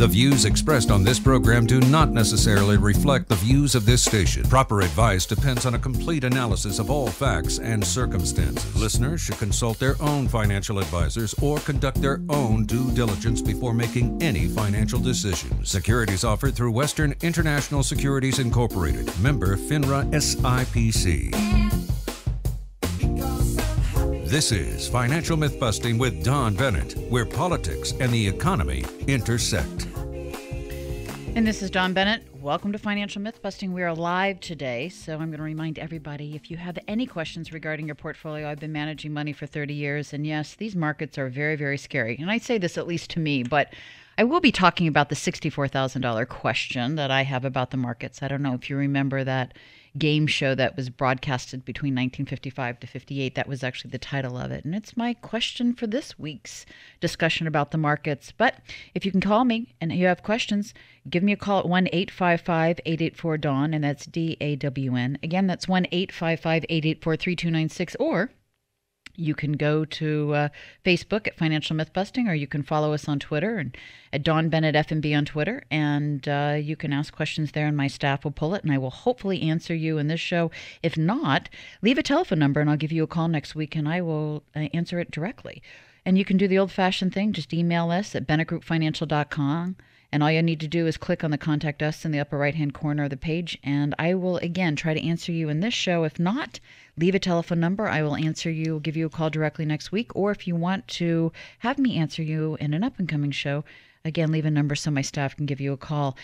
The views expressed on this program do not necessarily reflect the views of this station. Proper advice depends on a complete analysis of all facts and circumstances. Listeners should consult their own financial advisors or conduct their own due diligence before making any financial decisions. Securities offered through Western International Securities Incorporated. Member FINRA SIPC. This is Financial Myth-Busting with Don Bennett, where politics and the economy intersect. And this is Don Bennett. Welcome to Financial Myth-Busting. We are live today, so I'm going to remind everybody, if you have any questions regarding your portfolio, I've been managing money for 30 years, and yes, these markets are very, very scary. And I say this at least to me, but I will be talking about the $64,000 question that I have about the markets. I don't know if you remember that game show that was broadcasted between 1955 to 58. That was actually the title of it. And it's my question for this week's discussion about the markets. But if you can call me and you have questions, give me a call at 1-855-884-DAWN, and that's DAWN. Again, that's 1-855-884-3296, or you can go to Facebook at Financial Myth-Busting, or you can follow us on Twitter and at Dawn Bennett FMB on Twitter, and you can ask questions there, and my staff will pull it, and I will hopefully answer you in this show. If not, leave a telephone number, and I'll give you a call next week, and I will answer it directly. And you can do the old-fashioned thing. Just email us at bennettgroupfinancial.com. And all you need to do is click on the Contact Us in the upper right-hand corner of the page, and I will, again, try to answer you in this show. If not, leave a telephone number. I will answer you, give you a call directly next week. Or if you want to have me answer you in an up-and-coming show, again, leave a number so my staff can give you a call.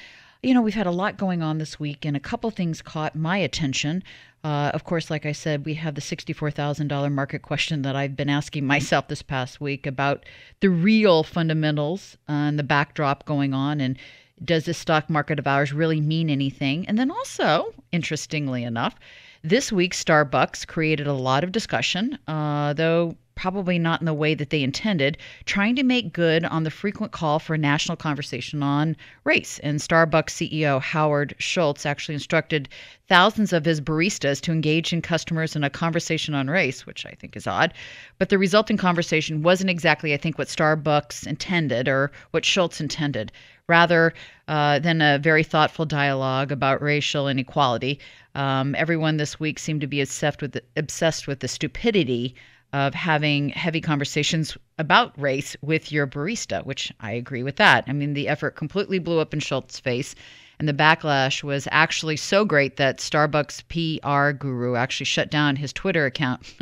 You know, we've had a lot going on this week, and a couple things caught my attention. Of course, like I said, we have the $64,000 market question that I've been asking myself this past week about the real fundamentals and the backdrop going on, and does this stock market of ours really mean anything? And then also, interestingly enough, this week Starbucks created a lot of discussion, though probably not in the way that they intended, trying to make good on the frequent call for a national conversation on race. And Starbucks CEO Howard Schultz actually instructed thousands of his baristas to engage in customers in a conversation on race, which I think is odd. But the resulting conversation wasn't exactly, I think, what Starbucks intended or what Schultz intended, rather than a very thoughtful dialogue about racial inequality. Everyone this week seemed to be obsessed with the stupidity of having heavy conversations about race with your barista, which I agree with that. I mean, the effort completely blew up in Schultz's face, and the backlash was actually so great that Starbucks PR guru actually shut down his Twitter account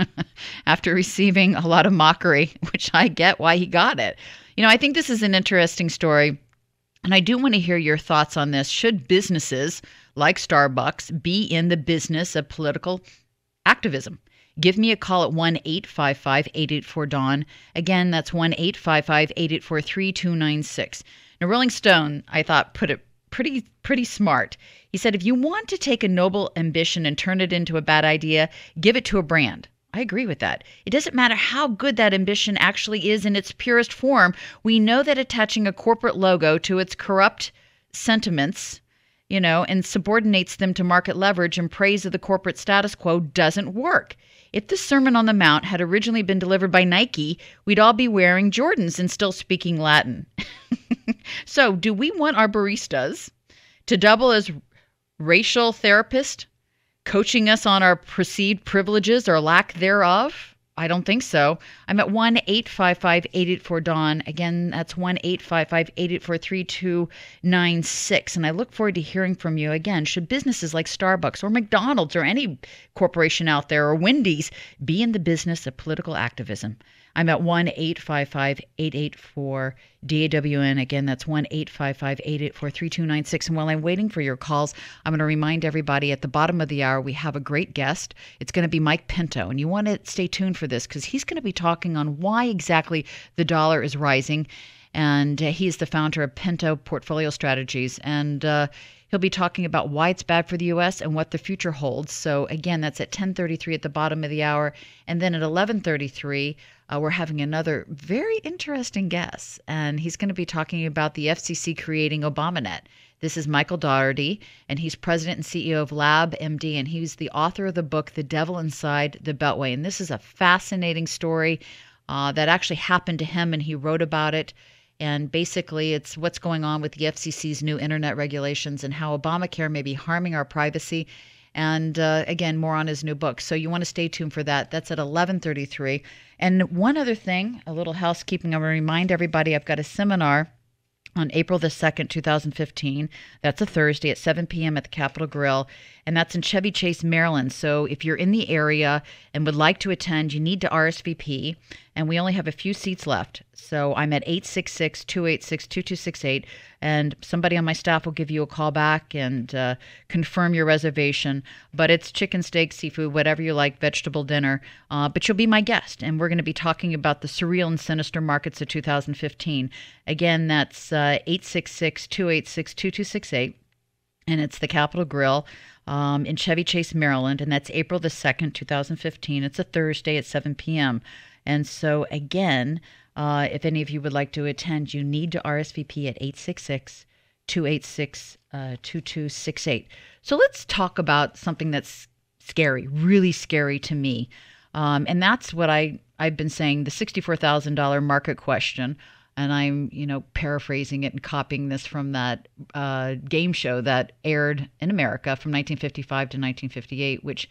after receiving a lot of mockery, which I get why he got it. You know, I think this is an interesting story, and I do want to hear your thoughts on this. Should businesses like Starbucks be in the business of political activism? Give me a call at 1-855-884-DAWN. Again, that's 1-855-884-3296. Now, Rolling Stone, I thought, put it pretty smart. He said, if you want to take a noble ambition and turn it into a bad idea, give it to a brand. I agree with that. It doesn't matter how good that ambition actually is in its purest form. We know that attaching a corporate logo to its corrupt sentiments, and subordinates them to market leverage and praise of the corporate status quo doesn't work. If the Sermon on the Mount had originally been delivered by Nike, we'd all be wearing Jordans and still speaking Latin. So, do we want our baristas to double as racial therapists, coaching us on our perceived privileges or lack thereof? I don't think so. I'm at 1-855-884-DAWN. Again, that's 1-855-884-3296. And I look forward to hearing from you. Again, should businesses like Starbucks or McDonald's or any corporation out there or Wendy's be in the business of political activism? I'm at 1-855-884-DAWN. Again, that's 1-855-884-3296. And while I'm waiting for your calls, I'm going to remind everybody at the bottom of the hour, we have a great guest. It's going to be Mike Pento. And you want to stay tuned for this because he's going to be talking on why exactly the dollar is rising. And he's the founder of Pento Portfolio Strategies. And he'll be talking about why it's bad for the U.S. and what the future holds. So again, that's at 10:33 at the bottom of the hour. And then at 11:33, we're having another very interesting guest. And he's going to be talking about the FCC creating ObamaCare. This is Michael Daugherty, and he's president and CEO of LabMD, and he's the author of the book, The Devil Inside the Beltway. And this is a fascinating story that actually happened to him, and he wrote about it. And basically, it's what's going on with the FCC's new internet regulations and how Obamacare may be harming our privacy. And again, more on his new book. So you want to stay tuned for that. That's at 11:33. And one other thing, a little housekeeping. I'm going to remind everybody I've got a seminar on April the 2nd, 2015. That's a Thursday at 7 p.m. at the Capitol Grill, and that's in Chevy Chase, Maryland. So if you're in the area and would like to attend, you need to RSVP, and we only have a few seats left. So I'm at 866-286-2268, and somebody on my staff will give you a call back and confirm your reservation. But it's chicken, steak, seafood, whatever you like, vegetable dinner. But you'll be my guest, and we're going to be talking about the surreal and sinister markets of 2015. Again, that's 866-286-2268, and it's the Capitol Grill in Chevy Chase, Maryland, and that's April the 2nd, 2015. It's a Thursday at 7 p.m. And so, again, if any of you would like to attend, you need to RSVP at 866-286-2268. So let's talk about something that's scary, really scary to me. And that's what I've been saying, the $64,000 market question. And I'm, paraphrasing it and copying this from that game show that aired in America from 1955 to 1958, which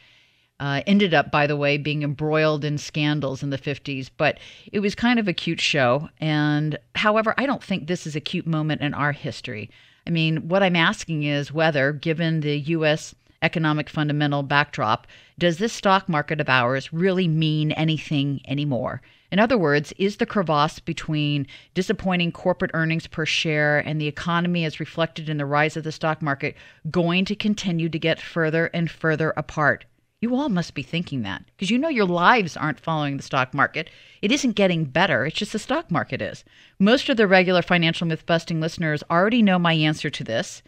ended up, by the way, being embroiled in scandals in the 50s. But it was kind of a cute show. And however, I don't think this is a cute moment in our history. I mean, what I'm asking is whether, given the U.S. economic fundamental backdrop, does this stock market of ours really mean anything anymore? In other words, is the crevasse between disappointing corporate earnings per share and the economy as reflected in the rise of the stock market going to continue to get further and further apart? You all must be thinking that because your lives aren't following the stock market. It isn't getting better. It's just the stock market is. Most of the regular financial myth-busting listeners already know my answer to this,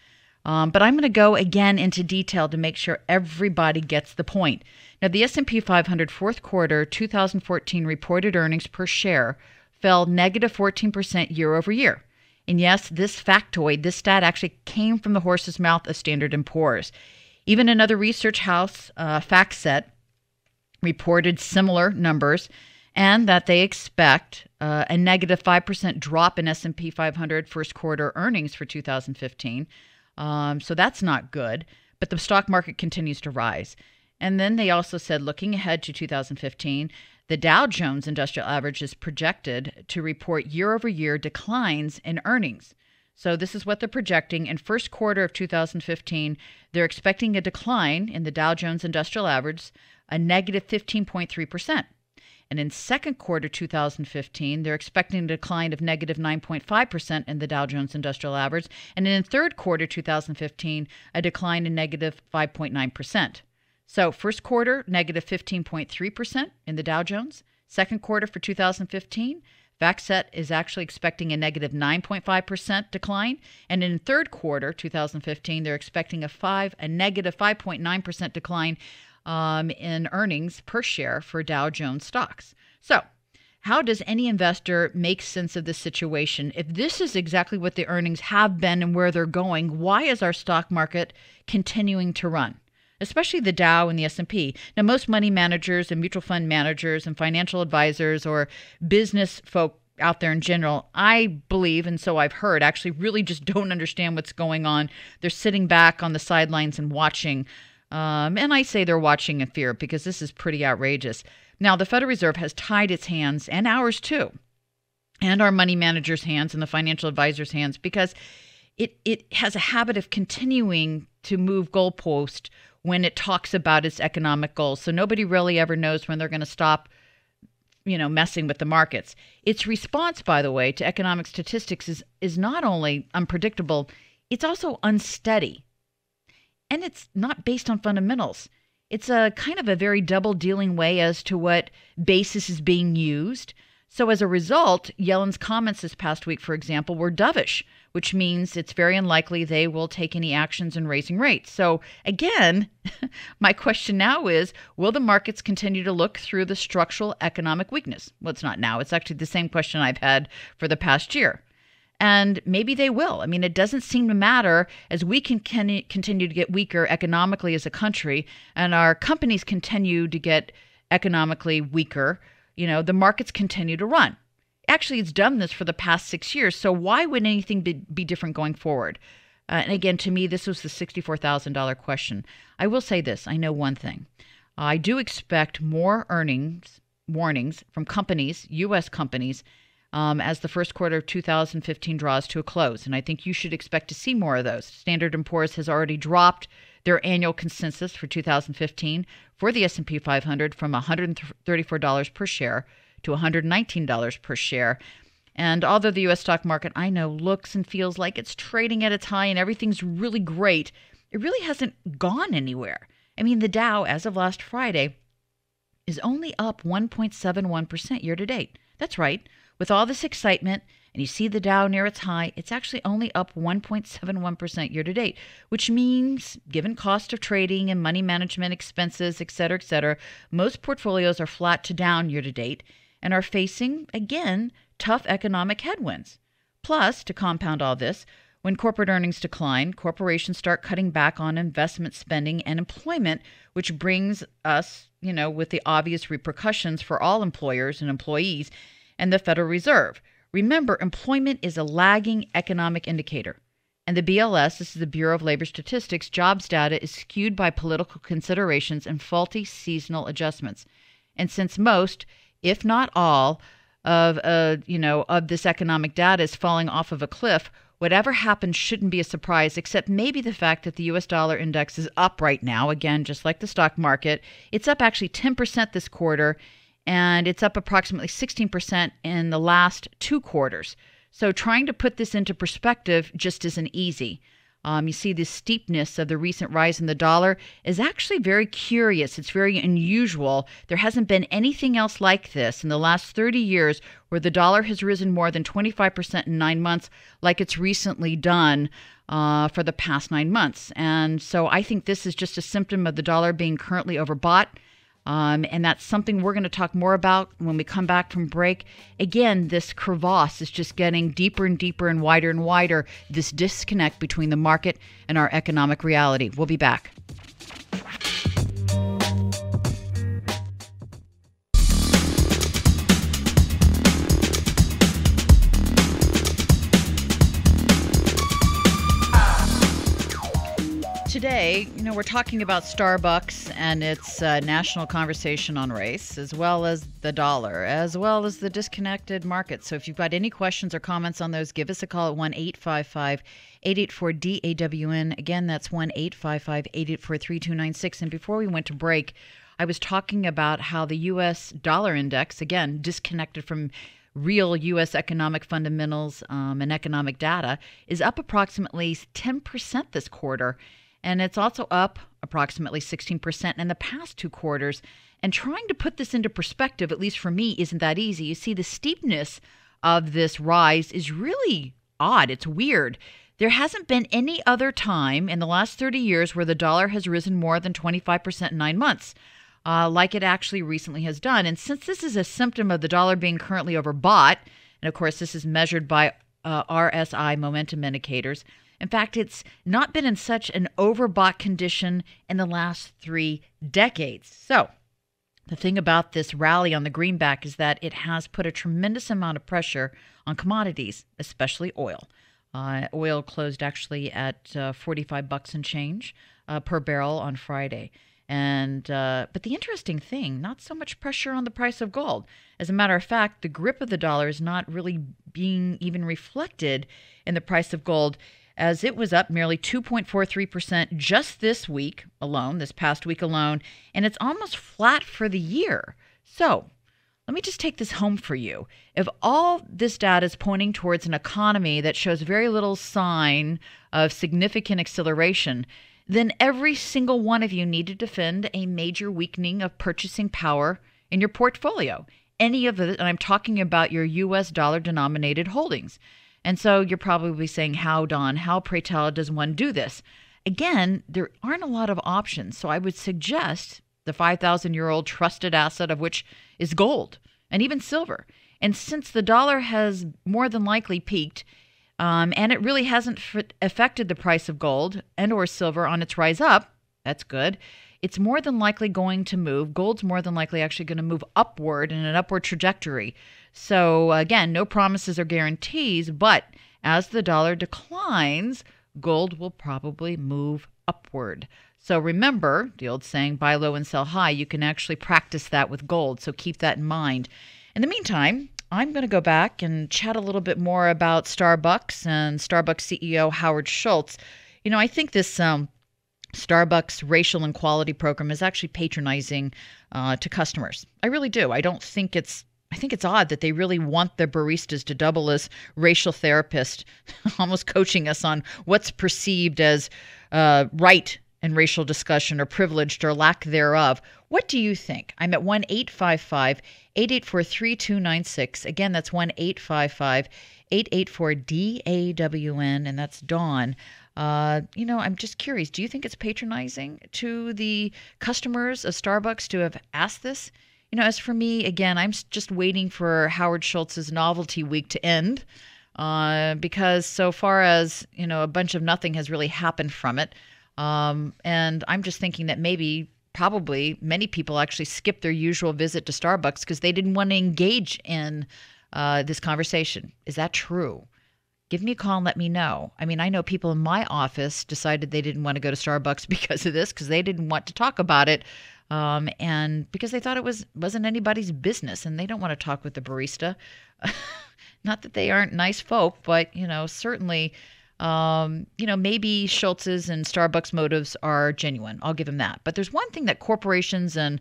but I'm going to go again into detail to make sure everybody gets the point. Now, the S&P 500 fourth quarter 2014 reported earnings per share fell negative 14% year over year. And yes, this factoid, this stat actually came from the horse's mouth of Standard & Poor's. Even another research house, FactSet, reported similar numbers and that they expect a negative 5% drop in S&P 500 first quarter earnings for 2015. So that's not good, but the stock market continues to rise. And then they also said, looking ahead to 2015, the Dow Jones Industrial Average is projected to report year-over-year declines in earnings. So this is what they're projecting. In first quarter of 2015, they're expecting a decline in the Dow Jones Industrial Average, a negative 15.3%. And in second quarter 2015, they're expecting a decline of negative 9.5% in the Dow Jones Industrial Average. And in third quarter 2015, a decline in negative 5.9%. So first quarter, negative 15.3% in the Dow Jones. Second quarter for 2015, FactSet is actually expecting a negative 9.5% decline. And in third quarter 2015, they're expecting a negative 5.9% decline in earnings per share for Dow Jones stocks. So how does any investor make sense of this situation? If this is exactly what the earnings have been and where they're going, why is our stock market continuing to run? Especially the Dow and the S&P. Now, most money managers and mutual fund managers and financial advisors or business folk out there in general, I believe, and so I've heard, actually really just don't understand what's going on. They're sitting back on the sidelines and watching. And I say they're watching in fear because this is pretty outrageous. Now, the Federal Reserve has tied its hands, and ours too, and our money managers' hands and the financial advisors' hands, because it has a habit of continuing to move goalposts when it talks about its economic goals. So nobody really ever knows when they're going to stop, messing with the markets. Its response, by the way, to economic statistics is not only unpredictable, it's also unsteady. And it's not based on fundamentals. It's a kind of a very double-dealing way as to what basis is being used. So as a result, Yellen's comments this past week, for example, were dovish, which means it's very unlikely they will take any actions in raising rates. So again, my question now is, will the markets continue to look through the structural economic weakness? Well, it's not now. It's actually the same question I've had for the past year. And maybe they will. I mean, it doesn't seem to matter as we can continue to get weaker economically as a country and our companies continue to get economically weaker. The markets continue to run. Actually, it's done this for the past 6 years. So why would anything be different going forward? And again, to me, this was the $64,000 question. I will say this. I know one thing. I do expect more earnings warnings from companies, U.S. companies, as the first quarter of 2015 draws to a close. And I think you should expect to see more of those. Standard & Poor's has already dropped their annual consensus for 2015 for the S&P 500 from $134 per share to $119 per share. And although the U.S. stock market, I know, looks and feels like it's trading at its high and everything's really great, it really hasn't gone anywhere. I mean, the Dow, as of last Friday, is only up 1.71% year to date. That's right. With all this excitement, and you see the Dow near its high, it's actually only up 1.71% year to date, which means, given cost of trading and money management expenses, et cetera, most portfolios are flat to down year to date and are facing, again, tough economic headwinds. Plus, to compound all this, when corporate earnings decline, corporations start cutting back on investment spending and employment, which brings us, with the obvious repercussions for all employers and employees and the Federal Reserve. Remember, employment is a lagging economic indicator. And the BLS, this is the Bureau of Labor Statistics, jobs data is skewed by political considerations and faulty seasonal adjustments. And since most, if not all, of this economic data is falling off of a cliff, whatever happens shouldn't be a surprise, except maybe the fact that the U.S. dollar index is up right now, again, just like the stock market. It's up actually 10% this quarter, and it's up approximately 16% in the last 2 quarters. So trying to put this into perspective just isn't easy. You see the steepness of the recent rise in the dollar is actually very curious. It's very unusual. There hasn't been anything else like this in the last 30 years where the dollar has risen more than 25% in 9 months like it's recently done for the past 9 months. And so I think this is just a symptom of the dollar being currently overbought. And that's something we're going to talk more about when we come back from break. Again, this crevasse is just getting deeper and deeper and wider, this disconnect between the market and our economic reality. We'll be back. Today, we're talking about Starbucks and its national conversation on race, as well as the dollar, as well as the disconnected market. So if you've got any questions or comments on those, give us a call at 1-855-884-DAWN. Again, that's 1-855-884-3296. And before we went to break, I was talking about how the U.S. dollar index, again, disconnected from real U.S. economic fundamentals and economic data, is up approximately 10% this quarter. And it's also up approximately 16% in the past 2 quarters. And trying to put this into perspective, at least for me, isn't that easy. You see, the steepness of this rise is really odd. It's weird. There hasn't been any other time in the last 30 years where the dollar has risen more than 25% in 9 months, like it actually recently has done. And since this is a symptom of the dollar being currently overbought, and of course this is measured by RSI momentum indicators, in fact, it's not been in such an overbought condition in the last 3 decades. So the thing about this rally on the greenback is that it has put a tremendous amount of pressure on commodities, especially oil. Oil closed actually at $45 and change per barrel on Friday. But the interesting thing, not so much pressure on the price of gold. As a matter of fact, the grip of the dollar is not really being even reflected in the price of gold, as it was up nearly 2.43% just this week alone, this past week alone, and it's almost flat for the year. So let me just take this home for you. If all this data is pointing towards an economy that shows very little sign of significant acceleration, then every single one of you need to defend a major weakening of purchasing power in your portfolio. Any of it, and I'm talking about your U.S. dollar-denominated holdings. And so you're probably saying, how, Don, how, pray tell, does one do this? Again, there aren't a lot of options. So I would suggest the 5,000-year-old trusted asset of which is gold and even silver. And since the dollar has more than likely peaked, and it really hasn't affected the price of gold and or silver on its rise up, that's good. it's more than likely going to move. Gold's more than likely actually going to move upward in an upward trajectory. So again, no promises or guarantees, but as the dollar declines, gold will probably move upward. So remember the old saying, buy low and sell high. You can actually practice that with gold. So keep that in mind. In the meantime, I'm going to go back and chat a little bit more about Starbucks and Starbucks CEO Howard Schultz. I think this Starbucks racial equality program is actually patronizing to customers. I really do. I think it's odd that they really want the baristas to double as racial therapists, almost coaching us on what's perceived as right in racial discussion or privileged or lack thereof. What do you think? I'm at 1-855-884-3296. Again, that's 1-855-884-DAWN, and that's Dawn. I'm just curious. Do you think it's patronizing to the customers of Starbucks to have asked this? As for me, again, I'm just waiting for Howard Schultz's novelty week to end because so far as, a bunch of nothing has really happened from it. And I'm just thinking that probably many people actually skipped their usual visit to Starbucks because they didn't want to engage in this conversation. Is that true? Give me a call and let me know. I mean, I know people in my office decided they didn't want to go to Starbucks because of this, because they didn't want to talk about it, and because they thought it wasn't anybody's business, and they don't want to talk with the barista. Not that they aren't nice folk, but certainly, maybe Schultz's and Starbucks motives are genuine. I'll give them that. But there's one thing that corporations and,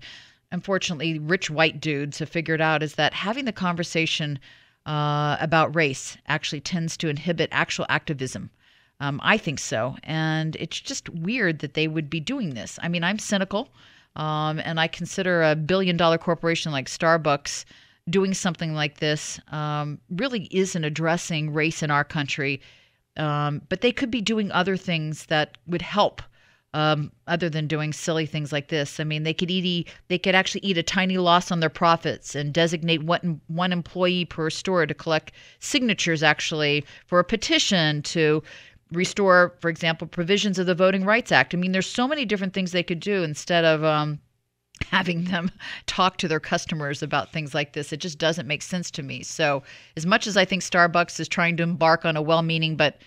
unfortunately, rich white dudes have figured out is that having the conversation about race actually tends to inhibit actual activism. I think so. And it's just weird that they would be doing this. I mean, I'm cynical, and I consider a billion-dollar corporation like Starbucks doing something like this really isn't addressing race in our country. But they could be doing other things that would help other than doing silly things like this. I mean, they could actually eat a tiny loss on their profits and designate one employee per store to collect signatures actually for a petition to restore, for example, provisions of the Voting Rights Act. I mean, there's so many different things they could do instead of having them talk to their customers about things like this. It just doesn't make sense to me. So as much as I think Starbucks is trying to embark on a well-meaning but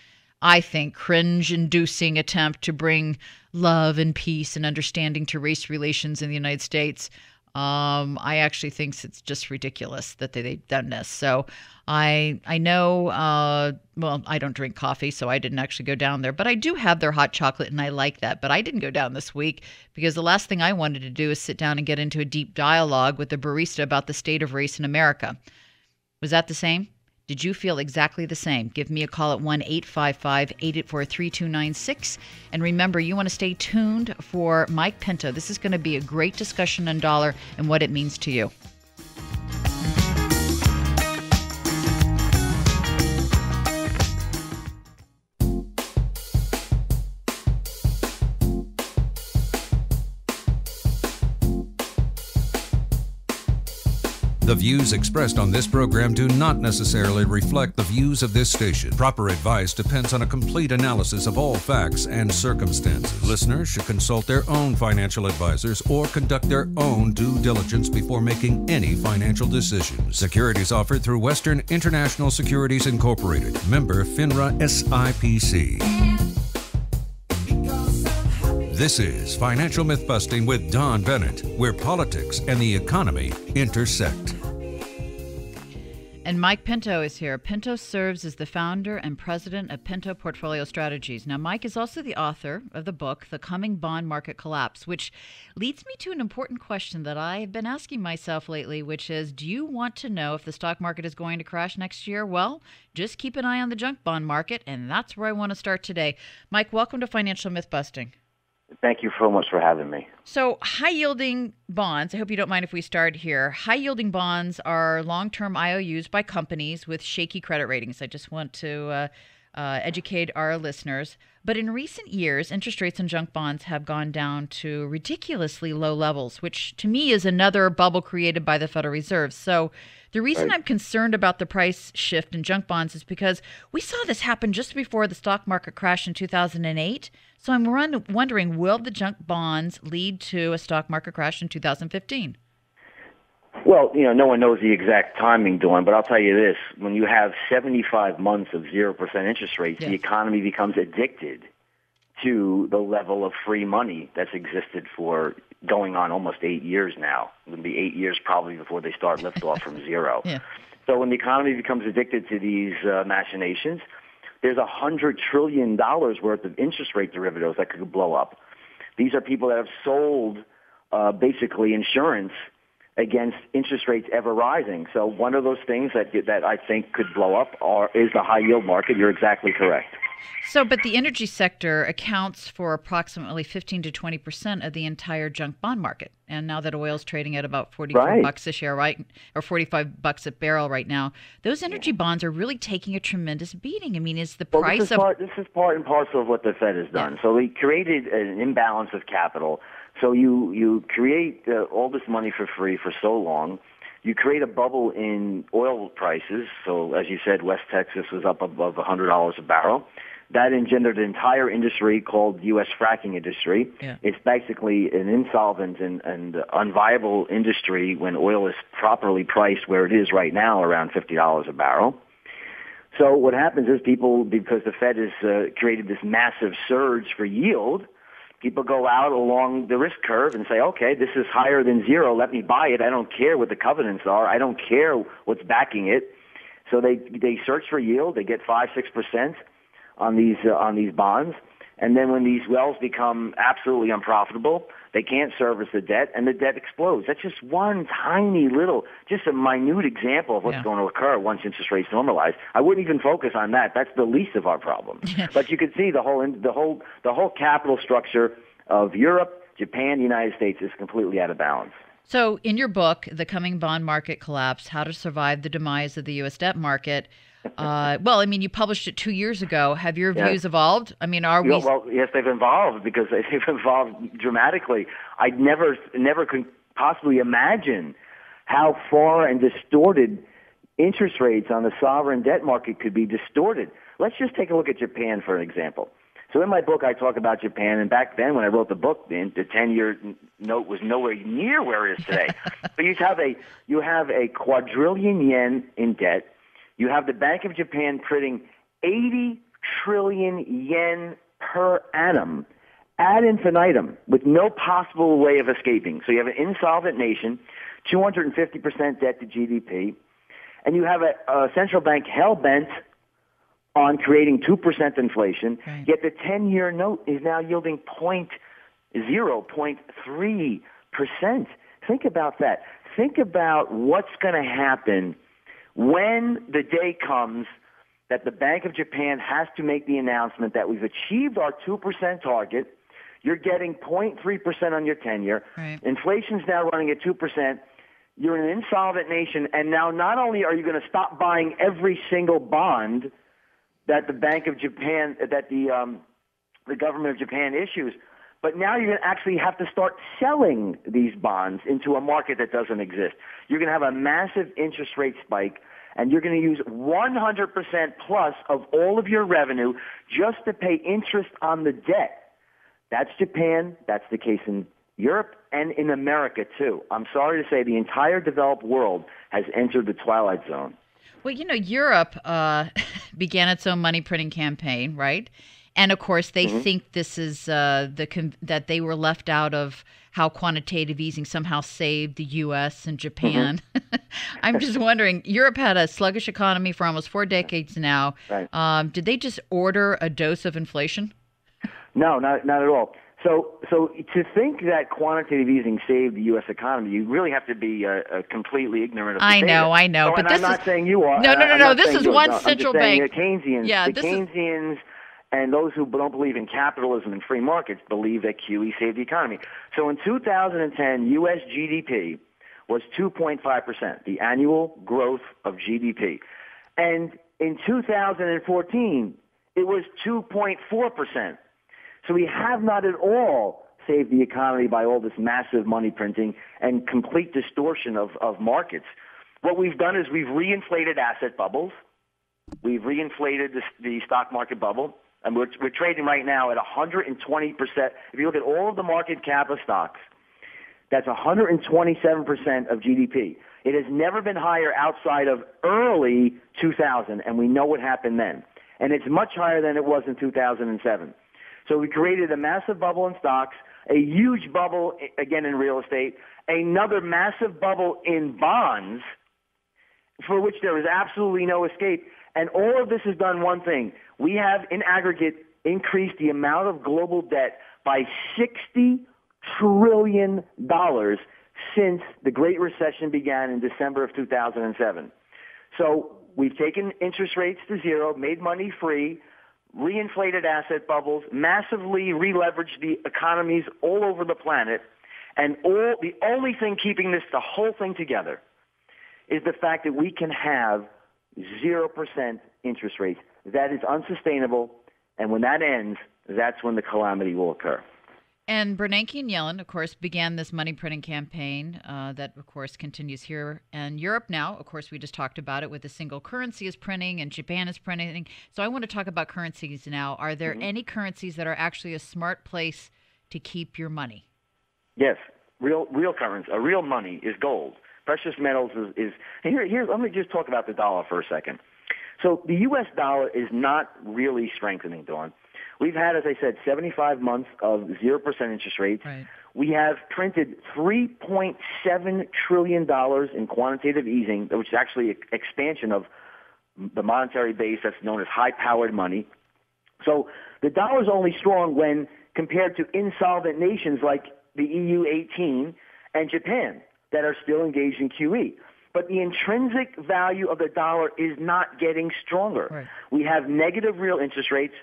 I think cringe-inducing attempt to bring love and peace and understanding to race relations in the United States, I actually think it's just ridiculous that they've done this. So I know, well, I don't drink coffee, so I didn't actually go down there. But I do have their hot chocolate, and I like that. But I didn't go down this week because the last thing I wanted to do is sit down and get into a deep dialogue with the barista about the state of race in America. Was that the same? Did you feel exactly the same? Give me a call at 1-855-884-3296. And remember, you want to stay tuned for Mike Pento. This is going to be a great discussion on dollar and what it means to you. The views expressed on this program do not necessarily reflect the views of this station. Proper advice depends on a complete analysis of all facts and circumstances. Listeners should consult their own financial advisors or conduct their own due diligence before making any financial decisions. Securities offered through Western International Securities Incorporated. Member FINRA SIPC. This is Financial Myth-Busting with Don Bennett, where politics and the economy intersect. And Mike Pento is here. Pento serves as the founder and president of Pento Portfolio Strategies. Now, Mike is also the author of the book, The Coming Bond Market Collapse, which leads me to an important question that I've been asking myself lately, which is, do you want to know if the stock market is going to crash next year? Well, just keep an eye on the junk bond market, and that's where I want to start today. Mike, welcome to Financial Myth-Busting. Thank you so much for having me. So high-yielding bonds, I hope you don't mind if we start here. High-yielding bonds are long-term IOUs by companies with shaky credit ratings. I just want to educate our listeners. But in recent years, interest rates on junk bonds have gone down to ridiculously low levels, which to me is another bubble created by the Federal Reserve. So the reason I'm concerned about the price shift in junk bonds is because we saw this happen just before the stock market crash in 2008. So I'm wondering, will the junk bonds lead to a stock market crash in 2015? Well, no one knows the exact timing, Dawn, but I'll tell you this. When you have 75 months of 0% interest rates, the economy becomes addicted to the level of free money that's existed for going on almost 8 years now. It will be 8 years probably before they start liftoff from zero. So when the economy becomes addicted to these machinations, there's $100 trillion worth of interest rate derivatives that could blow up. These are people that have sold basically insurance against interest rates ever rising. So one of those things that I think could blow up is the high yield market. You're exactly correct. So, but the energy sector accounts for approximately 15 to 20% of the entire junk bond market. And now that oil's trading at about $44 a share, right, or $45 a barrel right now, those energy bonds are really taking a tremendous beating. I mean, is the price this is part and parcel of what the Fed has done. So they created an imbalance of capital. So you create all this money for free for so long. You create a bubble in oil prices. So as you said, West Texas was up above $100 a barrel. That engendered an entire industry called U.S. fracking industry. It's basically an insolvent and unviable industry when oil is properly priced where it is right now, around $50 a barrel. So what happens is people, because the Fed has created this massive surge for yield, people go out along the risk curve and say, okay, this is higher than zero. Let me buy it. I don't care what the covenants are. I don't care what's backing it. So they search for yield. They get 5-6% on these bonds. And then when these wells become absolutely unprofitable, they can't service the debt, and the debt explodes. That's just one tiny little, just a minute example of what's going to occur once interest rates normalize. I wouldn't even focus on that. That's the least of our problems. But you can see the whole capital structure of Europe, Japan, the United States is completely out of balance. So in your book, The Coming Bond Market Collapse, How to Survive the Demise of the U.S. Debt Market, well, I mean, you published it 2 years ago. Have your views evolved? I mean, are we... Well, yes, they've evolved because they've evolved dramatically. I never could possibly imagine how far and distorted interest rates on the sovereign debt market could be distorted. Let's just take a look at Japan for an example. So in my book, I talk about Japan, and back then when I wrote the book, the 10-year note was nowhere near where it is today. But you have a quadrillion yen in debt. You have the Bank of Japan printing 80 trillion yen per annum ad infinitum with no possible way of escaping. So you have an insolvent nation, 250% debt to GDP, and you have a central bank hell-bent on creating 2% inflation, yet the 10-year note is now yielding 0.3%. Think about that. Think about what's going to happen when the day comes that the Bank of Japan has to make the announcement that we've achieved our 2% target, you're getting 0.3% on your 10-year, inflation's now running at 2%, you're an insolvent nation, and now not only are you going to stop buying every single bond that the Bank of Japan, that the government of Japan issues, but now you're going to actually have to start selling these bonds into a market that doesn't exist. You're going to have a massive interest rate spike, and you're going to use 100% plus of all of your revenue just to pay interest on the debt. That's Japan. That's the case in Europe and in America, too. I'm sorry to say the entire developed world has entered the twilight zone. Well, you know, Europe began its own money printing campaign, right? And, of course, they think this is that they were left out of how quantitative easing somehow saved the U.S. and Japan. I'm just wondering, Europe had a sluggish economy for almost 4 decades now. Did they just order a dose of inflation? No, not at all. So to think that quantitative easing saved the U.S. economy, you really have to be completely ignorant of the data. I know. So, but I'm not saying you are. No. This is one central bank. The Keynesians. Yeah, the Keynesians and those who don't believe in capitalism and free markets believe that QE saved the economy. So in 2010, U.S. GDP was 2.5%, the annual growth of GDP. And in 2014, it was 2.4%. So we have not at all saved the economy by all this massive money printing and complete distortion of markets. What we've done is we've reinflated asset bubbles. We've reinflated the stock market bubble, and we're trading right now at 120%. If you look at all of the market cap of stocks, that's 127% of GDP. It has never been higher outside of early 2000, and we know what happened then. And it's much higher than it was in 2007. So we created a massive bubble in stocks, a huge bubble, again, in real estate, another massive bubble in bonds, for which there is absolutely no escape. And all of this has done one thing. We have, in aggregate, increased the amount of global debt by $60 trillion since the Great Recession began in December of 2007. So we've taken interest rates to zero, made money free, reinflated asset bubbles, massively re-leveraged the economies all over the planet, and the only thing keeping the whole thing together is the fact that we can have 0% interest rates. That is unsustainable, and when that ends, that's when the calamity will occur. And Bernanke and Yellen, of course, began this money printing campaign that, of course, continues here and Europe now. Of course, we just talked about it with the single currency is printing and Japan is printing. So I want to talk about currencies now. Are there any currencies that are actually a smart place to keep your money? Yes, real currency, real money is gold. Precious metals is here. Let me just talk about the dollar for a second. So the U.S. dollar is not really strengthening, Dawn. We've had, as I said, 75 months of 0% interest rates. Right. We have printed $3.7 trillion in quantitative easing, which is actually an expansion of the monetary base that's known as high-powered money. So the dollar is only strong when compared to insolvent nations like the EU 18 and Japan that are still engaged in QE. But the intrinsic value of the dollar is not getting stronger. Right. We have negative real interest rates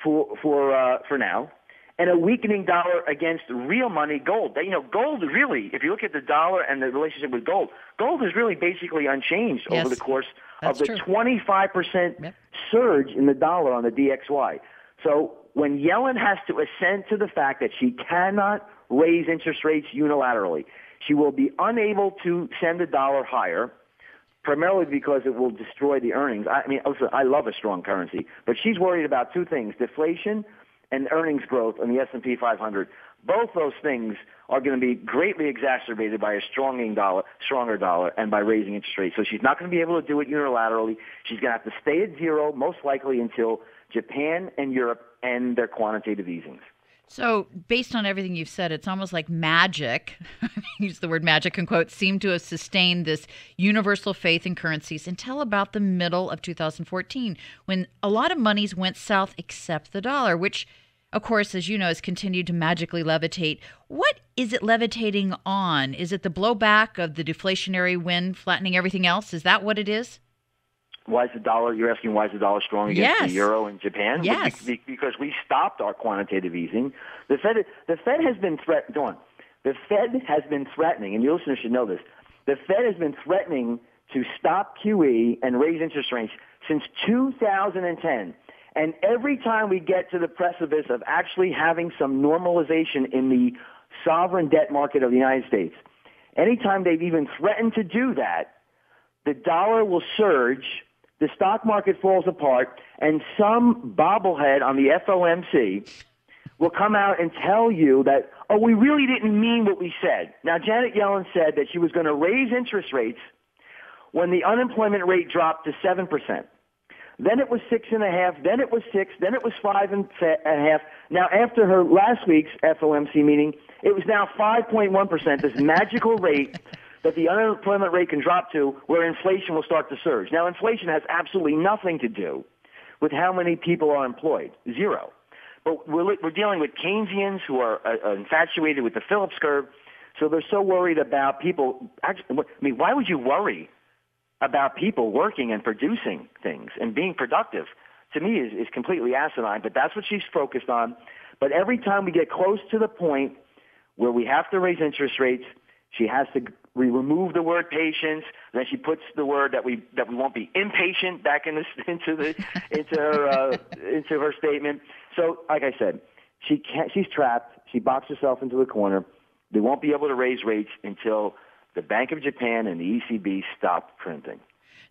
for now, and a weakening dollar against real money, gold. Gold really, if you look at the dollar and the relationship with gold is really basically unchanged over the course of the 25% surge in the dollar on the DXY. So when Yellen has to assent to the fact that she cannot raise interest rates unilaterally, she will be unable to send the dollar higher, primarily because it will destroy the earnings. I mean, listen, I love a strong currency, but she's worried about two things, deflation and earnings growth on the S&P 500. Both those things are going to be greatly exacerbated by a stronger dollar, and by raising interest rates. So she's not going to be able to do it unilaterally. She's going to have to stay at zero, most likely until Japan and Europe end their quantitative easings. So based on everything you've said, it's almost like magic, use the word magic in quotes, seemed to have sustained this universal faith in currencies until about the middle of 2014, when a lot of monies went south except the dollar, which, of course, as you know, has continued to magically levitate. What is it levitating on? Is it the blowback of the deflationary wind flattening everything else? Is that what it is? Why is the dollar? You're asking why is the dollar strong against the euro in Japan? Yes. Because we stopped our quantitative easing. The Fed has been The Fed has been threatening, and your listeners should know this. The Fed has been threatening to stop QE and raise interest rates since 2010. And every time we get to the precipice of actually having some normalization in the sovereign debt market of the United States, anytime they've even threatened to do that, the dollar will surge, the stock market falls apart, and some bobblehead on the FOMC will come out and tell you that, oh, we really didn't mean what we said. Now, Janet Yellen said that she was going to raise interest rates when the unemployment rate dropped to 7%. Then it was 6.5%, then it was 6%, then it was 5.5%. Now, after her last week's FOMC meeting, it was now 5.1%, this magical rate that the unemployment rate can drop to where inflation will start to surge. Now, inflation has absolutely nothing to do with how many people are employed, zero. But we're dealing with Keynesians who are infatuated with the Phillips curve, so they're so worried about people. Actually, I mean, why would you worry about people working and producing things and being productive? To me, is completely asinine, but that's what she's focused on. But every time we get close to the point where we have to raise interest rates, She has to remove the word patience. Then she puts the word that we won't be impatient back into her statement. So, like I said, she's trapped. She boxed herself into a corner. They won't be able to raise rates until the Bank of Japan and the ECB stop printing.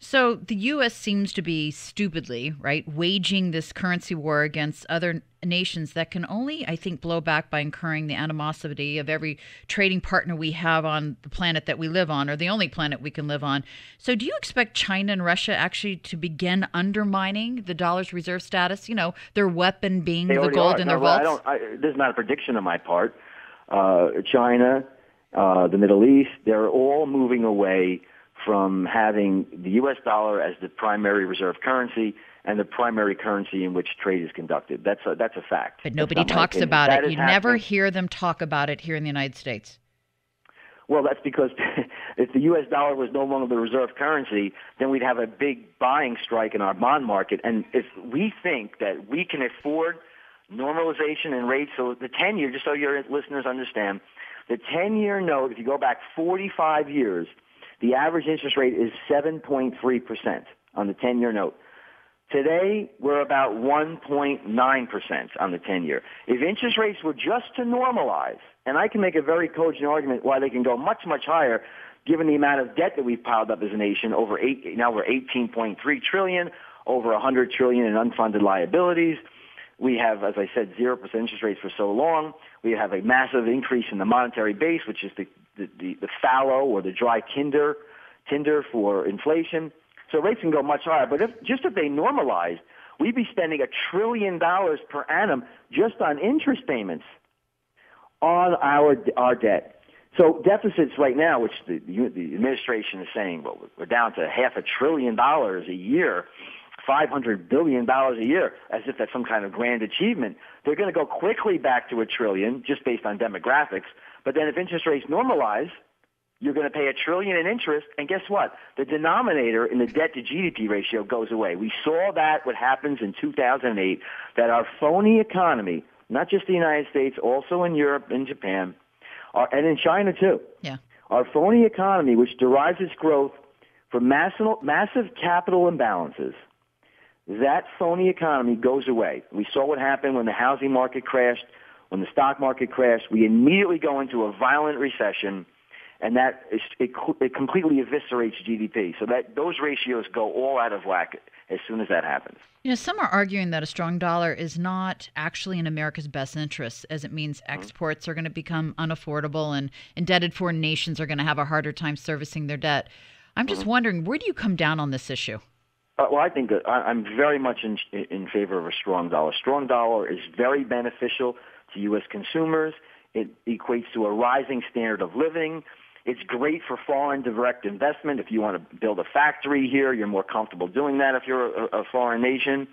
So the U.S. seems to be stupidly, right, waging this currency war against other nations that can only, I think, blow back by incurring the animosity of every trading partner we have on the planet that we live on, or the only planet we can live on. So do you expect China and Russia actually to begin undermining the dollar's reserve status, their weapon being the gold in their vaults? This is not a prediction on my part. China, the Middle East, they're all moving away from having the U.S. dollar as the primary reserve currency and the primary currency in which trade is conducted. That's a fact. But nobody talks about it. You never hear them talk about it here in the United States. Well, that's because if the U.S. dollar was no longer the reserve currency, then we'd have a big buying strike in our bond market. And if we think that we can afford normalization in rates, so the 10-year, just so your listeners understand, the 10-year note, if you go back 45 years, the average interest rate is 7.3% on the 10-year note. Today, we're about 1.9% on the 10-year. If interest rates were just to normalize, and I can make a very cogent argument why they can go much, much higher, given the amount of debt that we've piled up as a nation, now we're $18.3 trillion, over $100 trillion in unfunded liabilities. We have, as I said, 0% interest rates for so long. We have a massive increase in the monetary base, which is the fallow or the dry tinder for inflation. So rates can go much higher. But if they normalized, we'd be spending $1 trillion per annum just on interest payments on our debt. So deficits right now, which the administration is saying, well, we're down to $500 billion a year, $500 billion a year, as if that's some kind of grand achievement. They're going to go quickly back to $1 trillion just based on demographics. But then if interest rates normalize, you're going to pay $1 trillion in interest, and guess what? The denominator in the debt to GDP ratio goes away. We saw that what happens in 2008, that our phony economy, not just the United States, also in Europe and Japan, and in China too. Yeah. Our phony economy, which derives its growth from massive capital imbalances, that phony economy goes away. We saw what happened when the housing market crashed, when the stock market crashed. We immediately go into a violent recession, and it completely eviscerates GDP. So that those ratios go all out of whack as soon as that happens. Some are arguing that a strong dollar is not actually in America's best interest, as it means exports are going to become unaffordable and indebted foreign nations are going to have a harder time servicing their debt. I'm just wondering, where do you come down on this issue? Well, I think that I'm very much in favor of a strong dollar. Strong dollar is very beneficial to U.S. consumers. It equates to a rising standard of living. It's great for foreign direct investment. If you want to build a factory here, you're more comfortable doing that if you're a foreign nation.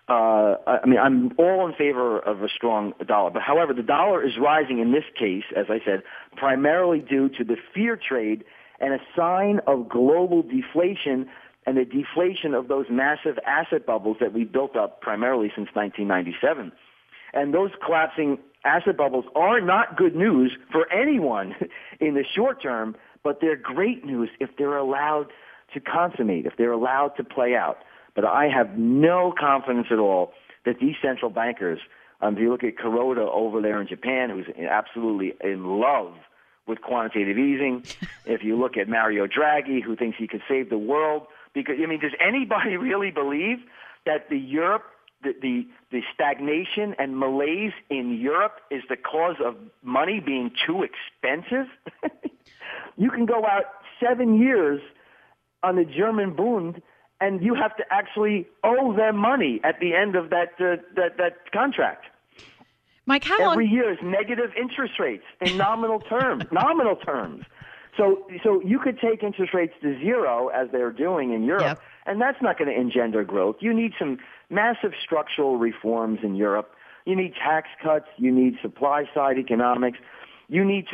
I'm all in favor of a strong dollar. But however, the dollar is rising in this case, as I said, primarily due to the fear trade and a sign of global deflation and the deflation of those massive asset bubbles that we built up primarily since 1997. And those collapsing asset bubbles are not good news for anyone in the short term, but they're great news if they're allowed to consummate, if they're allowed to play out. But I have no confidence at all that these central bankers, if you look at Kuroda over there in Japan, who's absolutely in love with quantitative easing, if you look at Mario Draghi, who thinks he could save the world, because, does anybody really believe that the stagnation and malaise in Europe is the cause of money being too expensive? You can go out 7 years on the German Bund, and you have to actually owe them money at the end of that contract. Mike, how every year is negative interest rates in nominal terms. So you could take interest rates to zero, as they're doing in Europe, and that's not going to engender growth. You need some massive structural reforms in Europe. You need tax cuts. You need supply-side economics. You need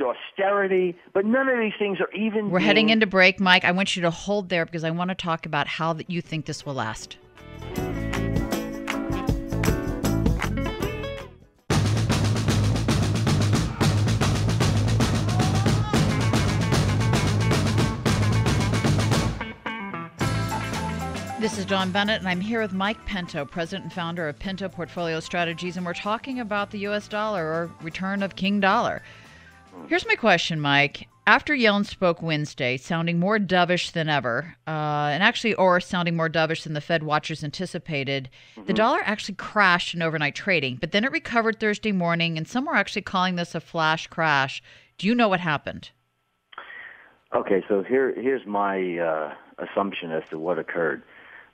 austerity, but none of these things are even. We're heading into break, Mike. I want you to hold there because I want to talk about how you think this will last. This is Dawn Bennett, and I'm here with Mike Pento, president and founder of Pento Portfolio Strategies, and we're talking about the U.S. dollar, or return of King Dollar. Here's my question, Mike. After Yellen spoke Wednesday, sounding more dovish than ever, or sounding more dovish than the Fed watchers anticipated, the dollar actually crashed in overnight trading, but then it recovered Thursday morning, and some are actually calling this a flash crash. Do you know what happened? Okay, so here's my assumption as to what occurred.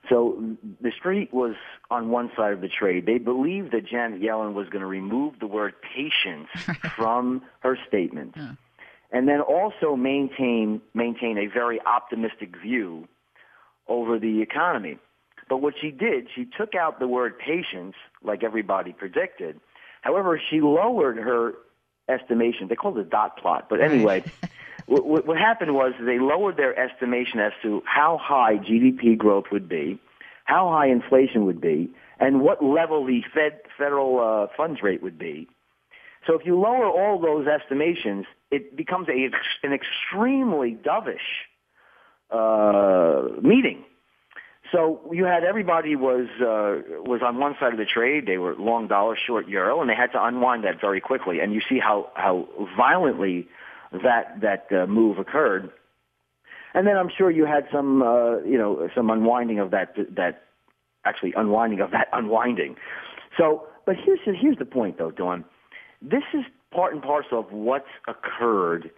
So the street was on one side of the trade. They believed that Janet Yellen was going to remove the word patience from her statement, and then also maintain a very optimistic view over the economy. But what she did, she took out the word patience, like everybody predicted. However, she lowered her estimation. They called it a dot plot. But anyway, what happened was they lowered their estimation as to how high GDP growth would be, how high inflation would be, and what level the federal funds rate would be. So if you lower all those estimations, it becomes an extremely dovish meeting. So you had everybody was on one side of the trade. They were long dollar, short euro, and they had to unwind that very quickly. And you see how violently that move occurred. And then I'm sure you had some unwinding of that unwinding. So, but here's the point, though, Dawn. This is part and parcel of what's occurred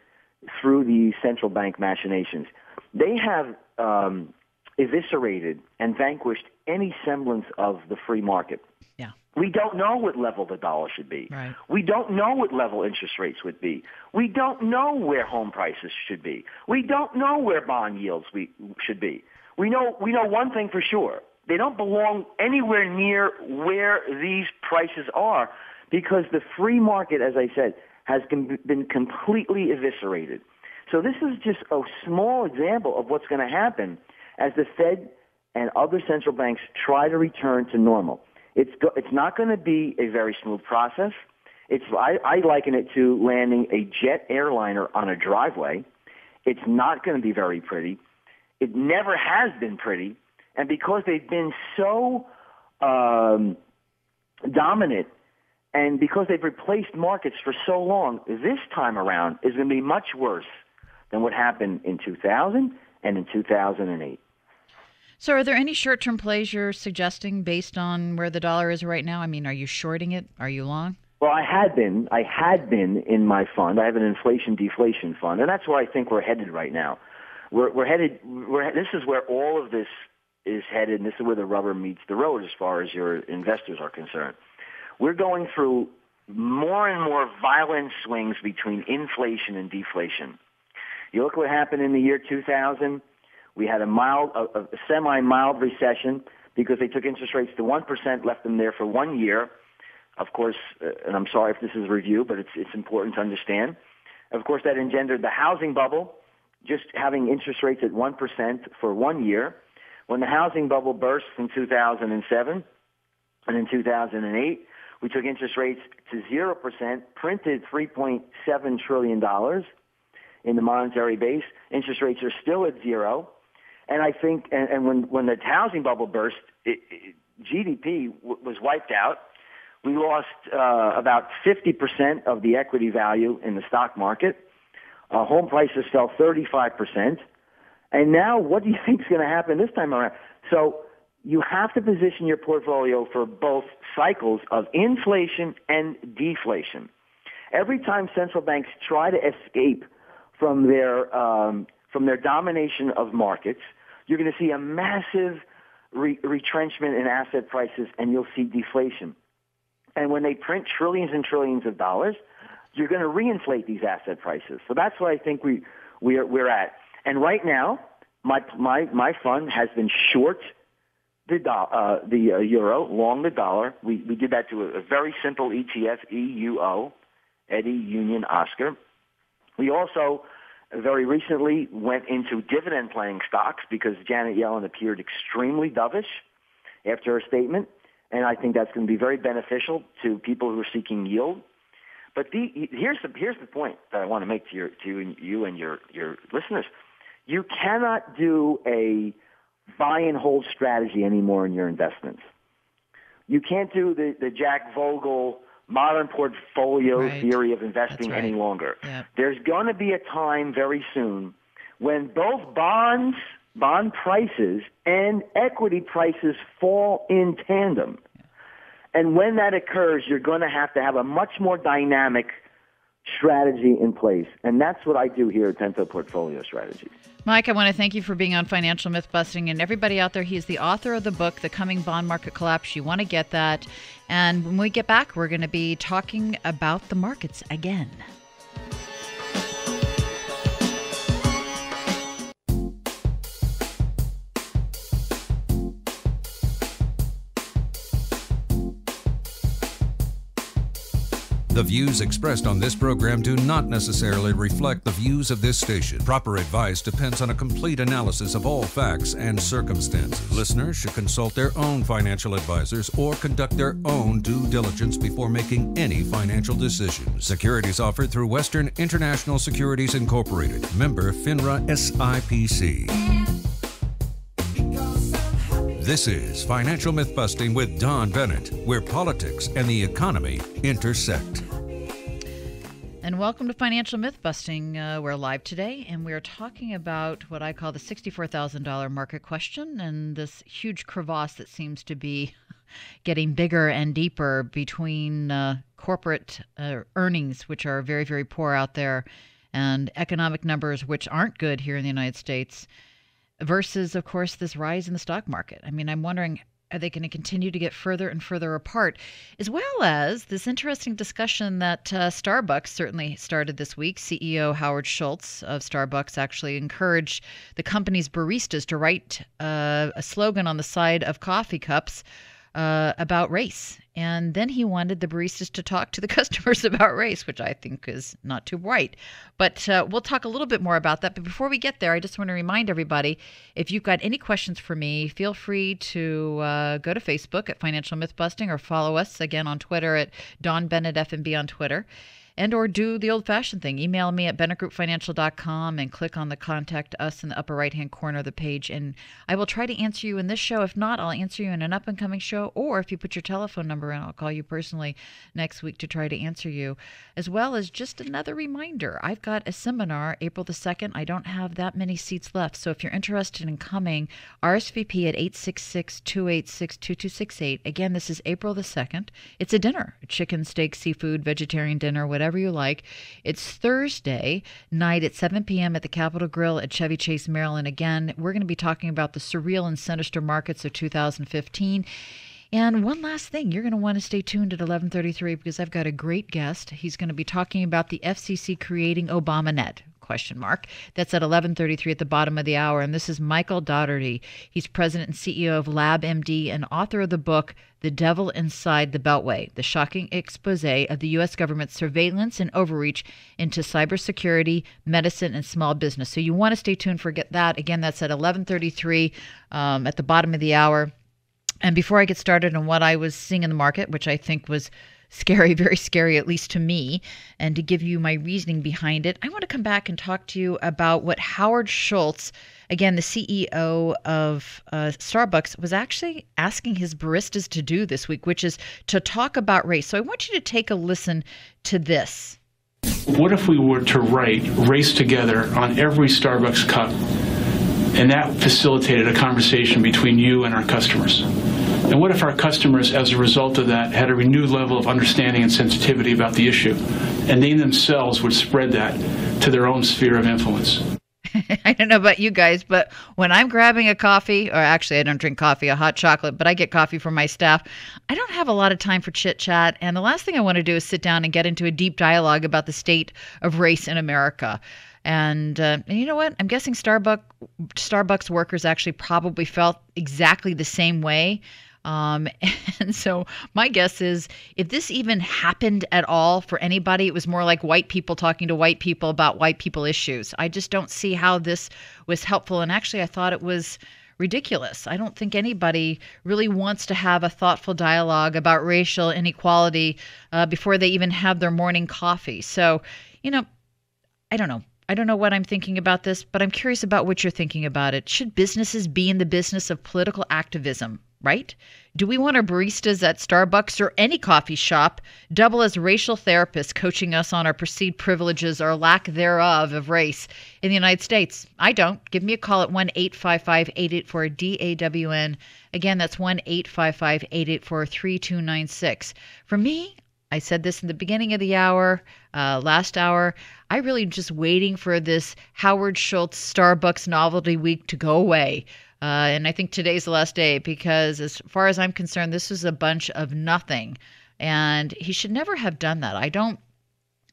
through the central bank machinations. They have eviscerated and vanquished any semblance of the free market. Yeah. We don't know what level the dollar should be. Right. We don't know what level interest rates would be. We don't know where home prices should be. We don't know where bond yields should be. We know one thing for sure. They don't belong anywhere near where these prices are, because the free market, as I said, has been completely eviscerated. So this is just a small example of what's going to happen as the Fed and other central banks try to return to normal. It's not going to be a very smooth process. I liken it to landing a jet airliner on a driveway. It's not going to be very pretty. It never has been pretty. And because they've been so dominant, and because they've replaced markets for so long, this time around is going to be much worse than what happened in 2000 and in 2008. So are there any short-term plays you're suggesting based on where the dollar is right now? I mean, are you shorting it? Are you long? Well, I had been in my fund. I have an inflation-deflation fund, and that's where I think we're headed right now. We're headed. This is where all of this is headed, and this is where the rubber meets the road as far as your investors are concerned. We're going through more and more violent swings between inflation and deflation. You look what happened in the year 2000. We had a semi-mild recession because they took interest rates to 1%, left them there for 1 year. Of course, and I'm sorry if this is a review, but it's important to understand. Of course, that engendered the housing bubble, just having interest rates at 1% for 1 year. When the housing bubble burst in 2007 and in 2008, we took interest rates to 0%, printed $3.7 trillion in the monetary base. Interest rates are still at zero. And I think, and when the housing bubble burst, GDP was wiped out. We lost about 50% of the equity value in the stock market. Home prices fell 35%. And now what do you think is going to happen this time around? So you have to position your portfolio for both cycles of inflation and deflation. Every time central banks try to escape from their domination of markets, you're going to see a massive retrenchment in asset prices, and you'll see deflation. And when they print trillions and trillions of dollars, you're going to reinflate these asset prices. So that's what I think we're at. And right now, my fund has been short the euro, long the dollar. We did that to a very simple ETF, EUO, Eddie Union Oscar. We also very recently went into dividend-paying stocks because Janet Yellen appeared extremely dovish after her statement, and I think that's going to be very beneficial to people who are seeking yield. But here's the point that I want to make to you and your listeners. You cannot do a buy and hold strategy anymore in your investments. You can't do the Jack Vogel modern portfolio theory of investing any longer. Yep. There's going to be a time very soon when both bond prices and equity prices fall in tandem. And when that occurs, you're going to have a much more dynamic strategy in place. And that's what I do here at Pento Portfolio Strategies. Mike, I want to thank you for being on Financial Myth Busting. And everybody out there, he's the author of the book, The Coming Bond Market Collapse. You want to get that. And when we get back, we're going to be talking about the markets again. The views expressed on this program do not necessarily reflect the views of this station. Proper advice depends on a complete analysis of all facts and circumstances. Listeners should consult their own financial advisors or conduct their own due diligence before making any financial decisions. Securities offered through Western International Securities Incorporated. Member FINRA SIPC. This is Financial Myth Busting with Don Bennett, where politics and the economy intersect. And welcome to Financial Myth Busting. We're live today, and we are talking about what I call the $64,000 market question and this huge crevasse that seems to be getting bigger and deeper between corporate earnings, which are very, very poor out there, and economic numbers, which aren't good here in the United States, versus, of course, this rise in the stock market. I mean, I'm wondering, are they going to continue to get further and further apart, as well as this interesting discussion that Starbucks certainly started this week. CEO Howard Schultz of Starbucks actually encouraged the company's baristas to write a slogan on the side of coffee cups about race. And then he wanted the baristas to talk to the customers about race, which I think is not too bright. But we'll talk a little bit more about that. But before we get there, I just want to remind everybody, if you've got any questions for me, feel free to go to Facebook at Financial Myth Busting or follow us again on Twitter at Don Bennett FMB on Twitter. And or do the old-fashioned thing. Email me at bennettgroupfinancial.com and click on the Contact Us in the upper right-hand corner of the page. And I will try to answer you in this show. If not, I'll answer you in an up-and-coming show. Or if you put your telephone number in, I'll call you personally next week to try to answer you. As well as just another reminder, I've got a seminar April the 2nd. I don't have that many seats left. So if you're interested in coming, RSVP at 866-286-2268. Again, this is April the 2nd. It's a dinner, chicken, steak, seafood, vegetarian dinner, whatever you like. It's Thursday night at 7 p.m. at the Capitol Grill at Chevy Chase, Maryland. Again, we're going to be talking about the surreal and sinister markets of 2015. And one last thing, you're going to want to stay tuned at 11:33 because I've got a great guest. He's going to be talking about the FCC creating ObamaNet. ? That's at 11:33 at the bottom of the hour. And this is Michael Daugherty. He's president and CEO of labMD and author of the book, The Devil Inside the Beltway, the shocking expose of the U.S. government's surveillance and overreach into cybersecurity, medicine, and small business. So you want to stay tuned for that. Again, that's at 11:33 at the bottom of the hour. And before I get started on what I was seeing in the market, which I think was scary, very scary, at least to me, and to give you my reasoning behind it, I want to come back and talk to you about what Howard Schultz, again, the CEO of Starbucks, was actually asking his baristas to do this week, which is to talk about race. So I want you to take a listen to this. What if we were to write race together on every Starbucks cup, and that facilitated a conversation between you and our customers? And what if our customers, as a result of that, had a renewed level of understanding and sensitivity about the issue, and they themselves would spread that to their own sphere of influence? I don't know about you guys, but when I'm grabbing a coffee, or actually I don't drink coffee, a hot chocolate, but I get coffee from my staff, I don't have a lot of time for chit chat. And the last thing I want to do is sit down and get into a deep dialogue about the state of race in America. And you know what? I'm guessing Starbucks workers actually probably felt exactly the same way. And so my guess is if this even happened at all for anybody, it was more like white people talking to white people about white people issues. I just don't see how this was helpful. And actually, I thought it was ridiculous. I don't think anybody really wants to have a thoughtful dialogue about racial inequality before they even have their morning coffee. So, I don't know. I don't know what I'm thinking about this, but I'm curious about what you're thinking about it. Should businesses be in the business of political activism, right? Do we want our baristas at Starbucks or any coffee shop double as racial therapists coaching us on our perceived privileges or lack thereof of race in the United States? I don't. Give me a call at 1-855-884-DAWN. Again, that's 1-855-884-3296. For me, I said this in the beginning of the hour, last hour, I really am just waiting for this Howard Schultz Starbucks Novelty Week to go away. And I think today's the last day because as far as I'm concerned, this was a bunch of nothing. And he should never have done that. I don't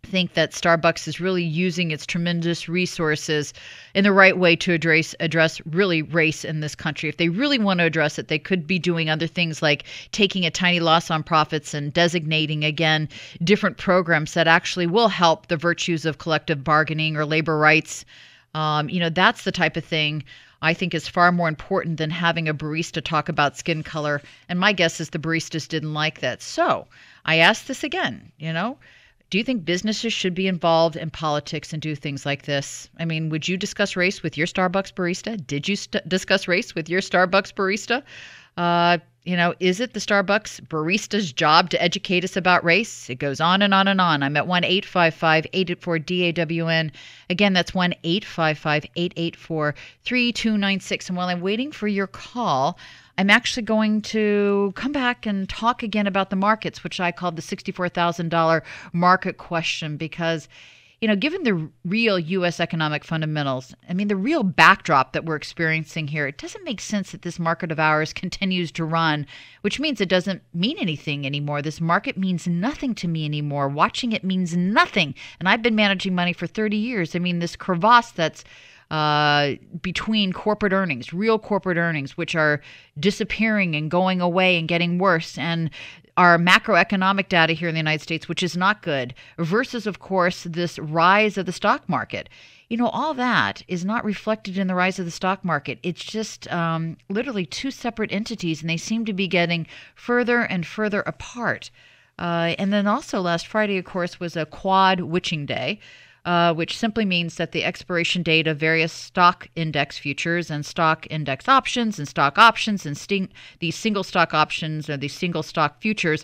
think that Starbucks is really using its tremendous resources in the right way to address really race in this country. If they really want to address it, they could be doing other things like taking a tiny loss on profits and designating, again, different programs that actually will help the virtues of collective bargaining or labor rights. That's the type of thing I think is far more important than having a barista talk about skin color. And my guess is the baristas didn't like that. So I ask this again, do you think businesses should be involved in politics and do things like this? I mean, would you discuss race with your Starbucks barista? Did you discuss race with your Starbucks barista? Is it the Starbucks barista's job to educate us about race? It goes on and on and on. I'm at 1-855-884-DAWN. Again, that's 1-855-884-3296. And while I'm waiting for your call, I'm actually going to come back and talk again about the markets, which I called the $64,000 market question, because, given the real U.S. economic fundamentals, the real backdrop that we're experiencing here, it doesn't make sense that this market of ours continues to run, which means it doesn't mean anything anymore. This market means nothing to me anymore. Watching it means nothing. And I've been managing money for 30 years. This crevasse that's between corporate earnings, real corporate earnings, which are disappearing and going away and getting worse, and our macroeconomic data here in the United States, which is not good, versus, of course, this rise of the stock market. All that is not reflected in the rise of the stock market. It's just literally two separate entities, and they seem to be getting further and further apart. And then also last Friday, of course, was a quad witching day, which simply means that the expiration date of various stock index futures and stock index options and stock options and these single stock options or these single stock futures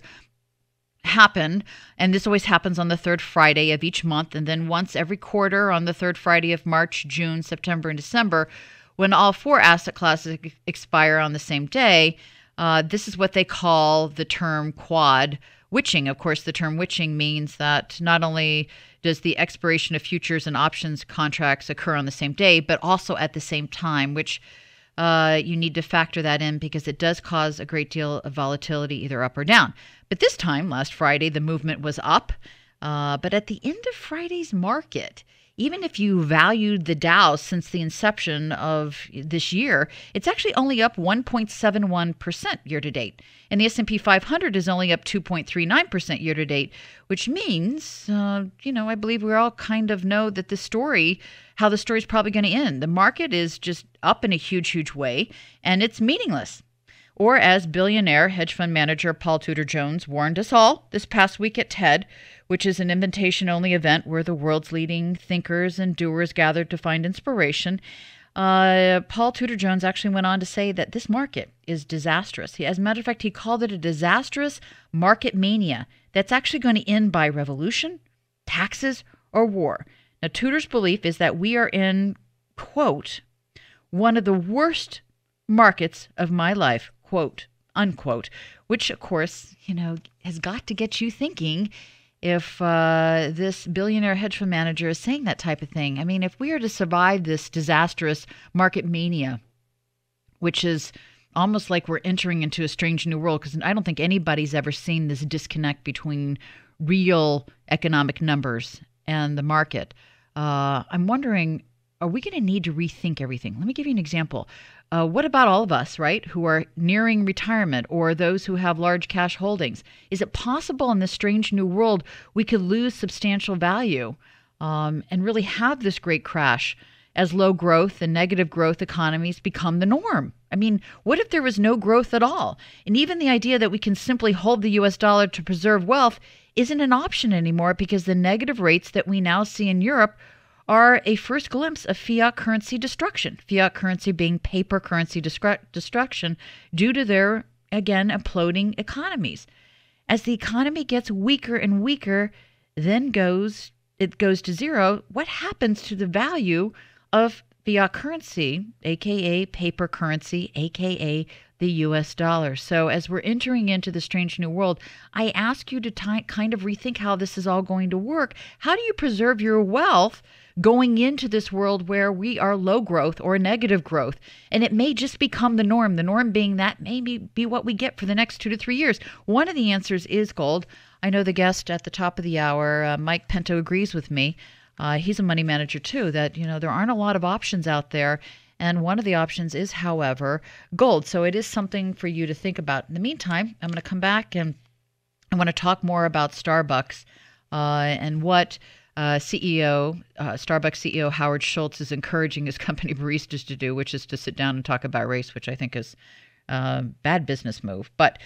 happen. And this always happens on the third Friday of each month. And then once every quarter on the third Friday of March, June, September, and December, when all four asset classes expire on the same day, this is what they call the term quad witching. Of course, the term witching means that not only does the expiration of futures and options contracts occur on the same day, but also at the same time, which you need to factor that in because it does cause a great deal of volatility either up or down. But this time, last Friday, the movement was up. But at the end of Friday's market, even if you valued the Dow since the inception of this year, it's actually only up 1.71% year to date. And the S&P 500 is only up 2.39% year to date, which means, I believe we all kind of know that how the story is probably going to end. The market is just up in a huge, huge way, and it's meaningless. Or as billionaire hedge fund manager Paul Tudor Jones warned us all this past week at TED, which is an invitation-only event where the world's leading thinkers and doers gathered to find inspiration. Paul Tudor Jones actually went on to say that this market is disastrous. As a matter of fact, he called it a disastrous market mania that's actually going to end by revolution, taxes, or war. Now, Tudor's belief is that we are in, quote, one of the worst markets of my life, quote, unquote, which, of course, has got to get you thinking if this billionaire hedge fund manager is saying that type of thing. If we are to survive this disastrous market mania, which is almost like we're entering into a strange new world, because I don't think anybody's ever seen this disconnect between real economic numbers and the market. I'm wondering, are we going to need to rethink everything? Let me give you an example. What about all of us, right, who are nearing retirement or those who have large cash holdings? Is it possible in this strange new world we could lose substantial value and really have this great crash as low growth and negative growth economies become the norm? What if there was no growth at all? And even the idea that we can simply hold the U.S. dollar to preserve wealth isn't an option anymore because the negative rates that we now see in Europe are a first glimpse of fiat currency destruction, fiat currency being paper currency destruction due to their, again, imploding economies. As the economy gets weaker and weaker, then it goes to zero, what happens to the value of fiat currency, aka paper currency, aka the US dollar? So as we're entering into the strange new world, I ask you to kind of rethink how this is all going to work. How do you preserve your wealth going into this world where we are low growth or negative growth? And it may just become the norm being that maybe be what we get for the next 2 to 3 years. One of the answers is gold. I know the guest at the top of the hour, Mike Pento, agrees with me. He's a money manager too, that, there aren't a lot of options out there. And one of the options is, however, gold. So it is something for you to think about. In the meantime, I'm going to come back and I want to talk more about Starbucks and what Starbucks CEO Howard Schultz is encouraging his company baristas to do, which is to sit down and talk about race, which I think is a bad business move. But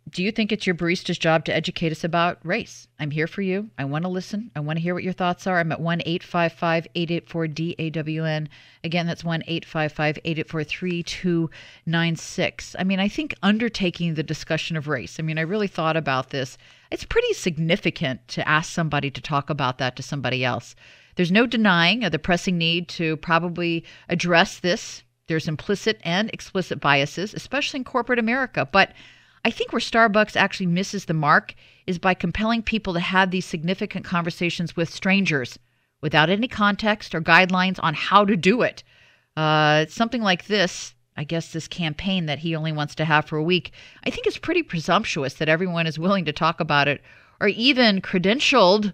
do you think it's your barista's job to educate us about race? I'm here for you. I want to listen. I want to hear what your thoughts are. I'm at 1-855-884-DAWN. Again, that's 1-855-884-3296. I think undertaking the discussion of race, I really thought about this. It's pretty significant to ask somebody to talk about that to somebody else. There's no denying the pressing need to probably address this. There's implicit and explicit biases, especially in corporate America. But I think where Starbucks actually misses the mark is by compelling people to have these significant conversations with strangers without any context or guidelines on how to do it. Something like this, I guess this campaign that he only wants to have for a week, I think it's pretty presumptuous that everyone is willing to talk about it or even credentialed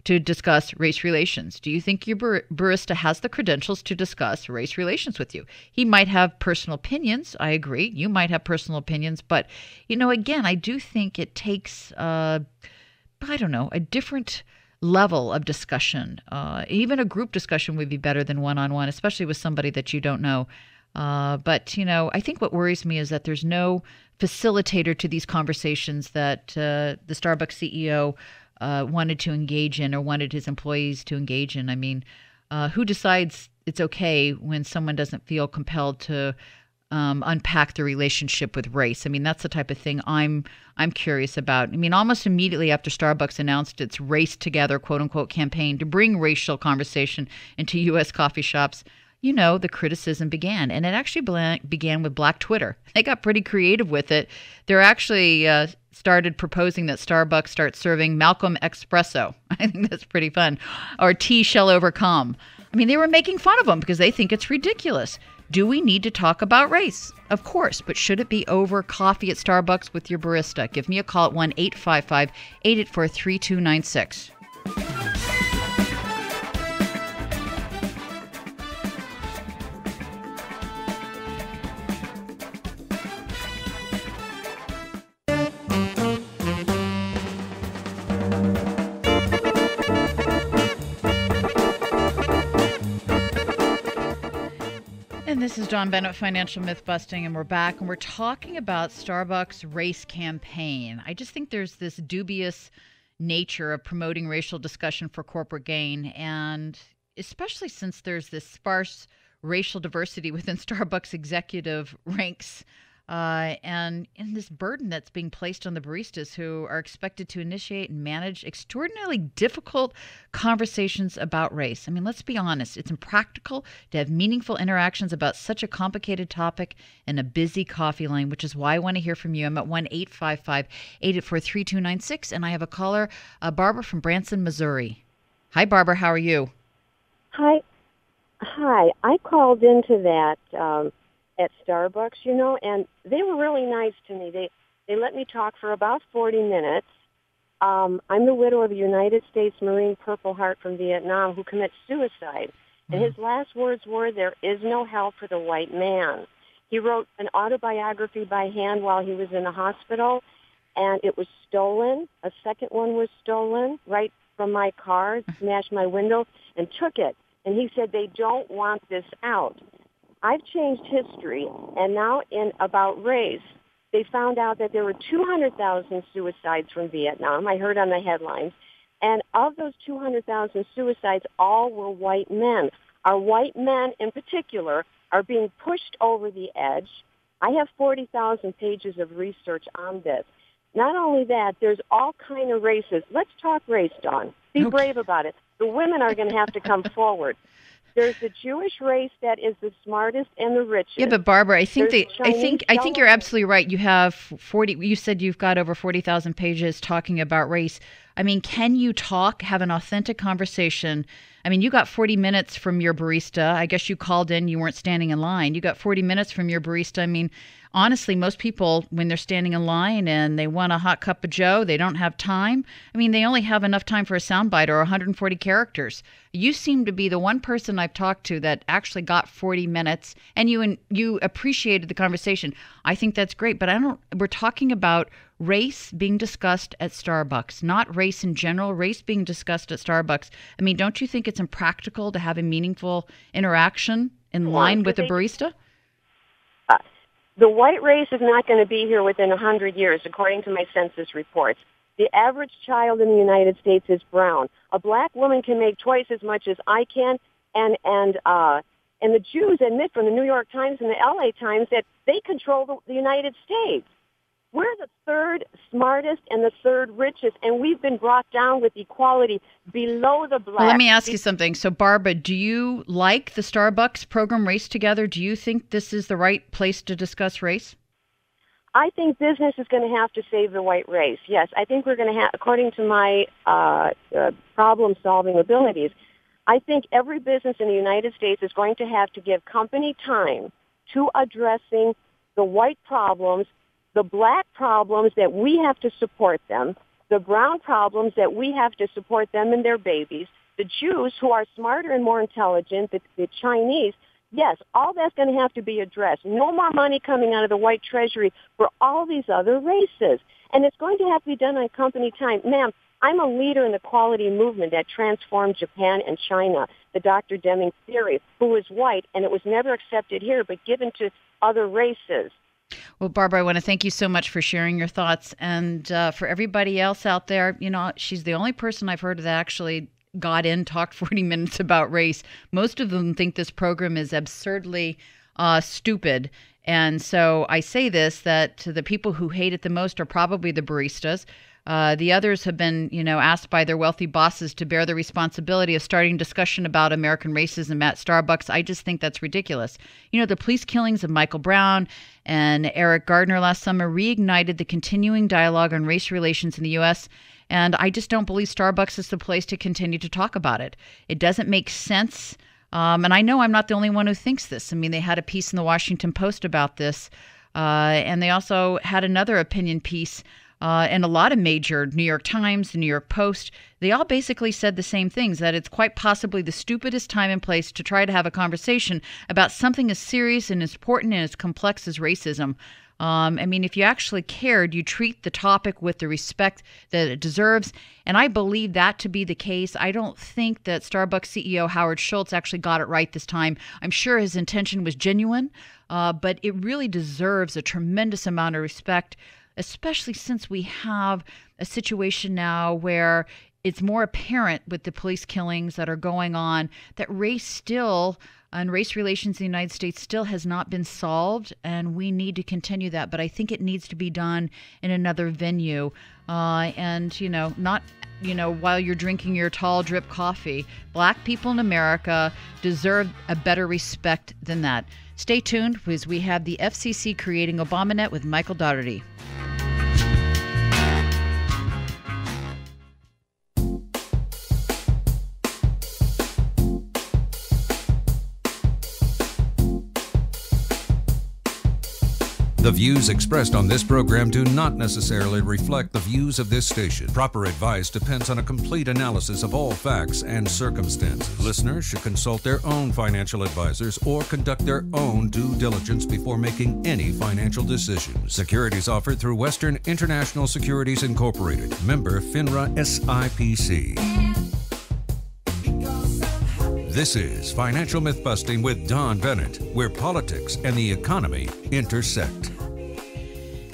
to discuss race relations. Do you think your barista has the credentials to discuss race relations with you? He might have personal opinions. I agree. You might have personal opinions. But, again, I do think it takes, a different level of discussion. Even a group discussion would be better than one-on-one, especially with somebody that you don't know. But I think what worries me is that there's no facilitator to these conversations that the Starbucks CEO wanted to engage in or wanted his employees to engage in. Who decides it's okay when someone doesn't feel compelled to unpack the relationship with race? That's the type of thing I'm curious about. Almost immediately after Starbucks announced its Race Together, quote unquote, campaign to bring racial conversation into U.S. coffee shops, the criticism began. And it actually began with Black Twitter. They got pretty creative with it. They're actually started proposing that Starbucks start serving Malcolm Espresso. I think that's pretty fun. Or tea shall overcome. They were making fun of them because they think it's ridiculous. Do we need to talk about race? Of course, but should it be over coffee at Starbucks with your barista? Give me a call at 1-855-884-3296. This is Dawn Bennett, Financial Myth Busting, and we're back, and we're talking about Starbucks' race campaign. I just think there's this dubious nature of promoting racial discussion for corporate gain, and especially since there's this sparse racial diversity within Starbucks executive ranks, and this burden that's being placed on the baristas who are expected to initiate and manage extraordinarily difficult conversations about race. Let's be honest. It's impractical to have meaningful interactions about such a complicated topic in a busy coffee line, which is why I want to hear from you. I'm at 1-855-884-3296, and I have a caller, Barbara from Branson, Missouri. Hi, Barbara. How are you? Hi. I called into that at Starbucks, and they were really nice to me. They let me talk for about 40 minutes. I'm the widow of a United States Marine Purple Heart from Vietnam who commits suicide. And his last words were, "There is no help for the white man." He wrote an autobiography by hand while he was in the hospital, and it was stolen. A second one was stolen right from my car, smashed my window, and took it. And he said, they don't want this out. I've changed history, and now in about race, they found out that there were 200,000 suicides from Vietnam. I heard on the headlines. And of those 200,000 suicides, all were white men. Our white men in particular are being pushed over the edge. I have 40,000 pages of research on this. Not only that, there's all kind of races. Let's talk race, Dawn. Be brave about it. The women are going to have to come forward. There's the Jewish race that is the smartest and the richest. Yeah, but Barbara, I think I think you're absolutely right. You have 40. You said you've got over 40,000 pages talking about race. I mean, can you have an authentic conversation? I mean, you got 40 minutes from your barista. I guess you called in. You weren't standing in line. You got 40 minutes from your barista. I mean, honestly, most people, when they're standing in line and they want a hot cup of joe, they don't have time. I mean, they only have enough time for a soundbite or 140 characters. You seem to be the one person I've talked to that actually got 40 minutes, and you appreciated the conversation. I think that's great, but we're talking about race being discussed at Starbucks, not race in general, race being discussed at Starbucks. I mean, don't you think it's impractical to have a meaningful interaction in line with a barista? The white race is not going to be here within 100 years, according to my census reports. The average child in the United States is brown. A black woman can make twice as much as I can, and the Jews admit from the New York Times and the LA Times that they control the United States. We're the third smartest and the third richest, and we've been brought down with equality below the black. Well, let me ask you something. So, Barbara, do you like the Starbucks program Race Together? Do you think this is the right place to discuss race? I think business is going to have to save the white race. Yes, I think we're going to have, according to my problem-solving abilities, I think every business in the United States is going to have to give company time to addressing the white problems, the black problems that we have to support them, the brown problems that we have to support them and their babies, the Jews who are smarter and more intelligent, the Chinese. Yes, all that's going to have to be addressed. No more money coming out of the white treasury for all these other races. And it's going to have to be done on company time. Ma'am, I'm a leader in the quality movement that transformed Japan and China, the Dr. Deming theory, who was white, and it was never accepted here but given to other races. Well, Barbara, I want to thank you so much for sharing your thoughts. And for everybody else out there, you know, she's the only person I've heard that actually talked 40 minutes about race. Most of them think this program is absurdly stupid. And so I say this, that the people who hate it the most are probably the baristas. The others have been, asked by their wealthy bosses to bear the responsibility of starting discussion about American racism at Starbucks. I just think that's ridiculous. The police killings of Michael Brown and Eric Gardner last summer reignited the continuing dialogue on race relations in the U.S., and I just don't believe Starbucks is the place to continue to talk about it. It doesn't make sense. And I know I'm not the only one who thinks this. I mean, they had a piece in the Washington Post about this, and they also had another opinion piece and a lot of major New York Times, the New York Post. They all basically said the same things, that it's quite possibly the stupidest time and place to try to have a conversation about something as serious and as important and as complex as racism. I mean, if you actually cared, you treat the topic with the respect that it deserves. And I believe that to be the case. I don't think that Starbucks CEO Howard Schultz actually got it right this time. I'm sure his intention was genuine, but it really deserves a tremendous amount of respect, especially since we have a situation now where it's more apparent with the police killings that are going on that race relations in the United States still has not been solved, and we need to continue that. But I think it needs to be done in another venue, not while you're drinking your tall drip coffee. Black people in America deserve a better respect than that. Stay tuned, because we have the FCC creating ObamaNet with Michael Daugherty. The views expressed on this program do not necessarily reflect the views of this station. Proper advice depends on a complete analysis of all facts and circumstances. Listeners should consult their own financial advisors or conduct their own due diligence before making any financial decisions. Securities offered through Western International Securities Incorporated, member FINRA SIPC. This is Financial Myth-Busting with Don Bennett, where politics and the economy intersect.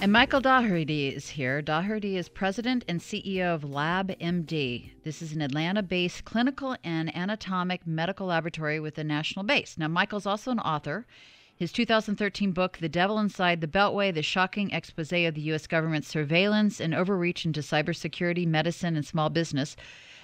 And Michael Daugherty is here. Daugherty is president and CEO of labMD. This is an Atlanta-based clinical and anatomic medical laboratory with a national base. Now, Michael's also an author. His 2013 book, The Devil Inside the Beltway, The Shocking Expose of the U.S. Government's Surveillance and Overreach into Cybersecurity, Medicine, and Small Business,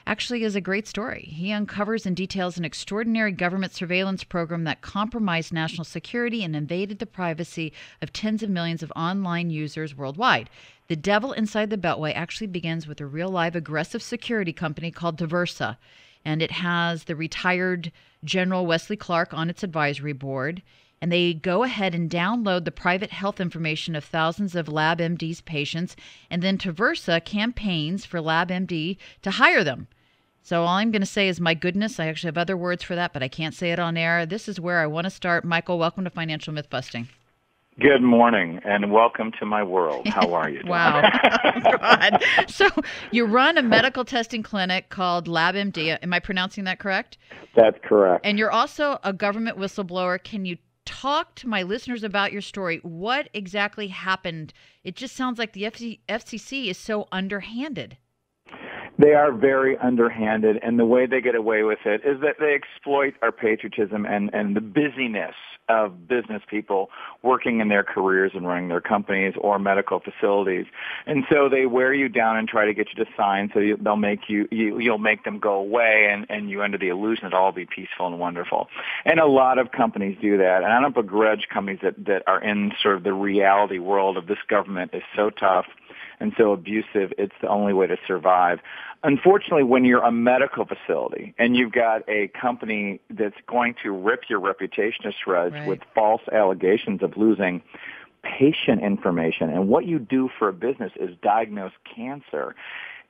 actually is a great story. He uncovers and details an extraordinary government surveillance program that compromised national security and invaded the privacy of tens of millions of online users worldwide. The Devil Inside the Beltway actually begins with a real-live aggressive security company called Diversa, and it has the retired General Wesley Clark on its advisory board. And they go ahead and download the private health information of thousands of labMD's patients, and then Diversa campaigns for labMD to hire them. So all I'm going to say is, my goodness, I actually have other words for that, but I can't say it on air. This is where I want to start. Michael, welcome to Financial Myth Busting. Good morning, and welcome to my world. How are you doing? Wow. God. So you run a medical testing clinic called labMD. Am I pronouncing that correct? That's correct. And you're also a government whistleblower. Can you talk to my listeners about your story? What exactly happened? It just sounds like the FCC is so underhanded. They are very underhanded, and the way they get away with it is that they exploit our patriotism and the busyness of business people working in their careers and running their companies or medical facilities. And so they wear you down and try to get you to sign, so you'll make them go away, and you under the illusion that all will be peaceful and wonderful. And a lot of companies do that, and I don't begrudge companies that are in sort of the reality world of this government is so tough and so abusive, it's the only way to survive. Unfortunately, when you're a medical facility and you've got a company that's going to rip your reputation to shreds with false allegations of losing patient information, and what you do for a business is diagnose cancer,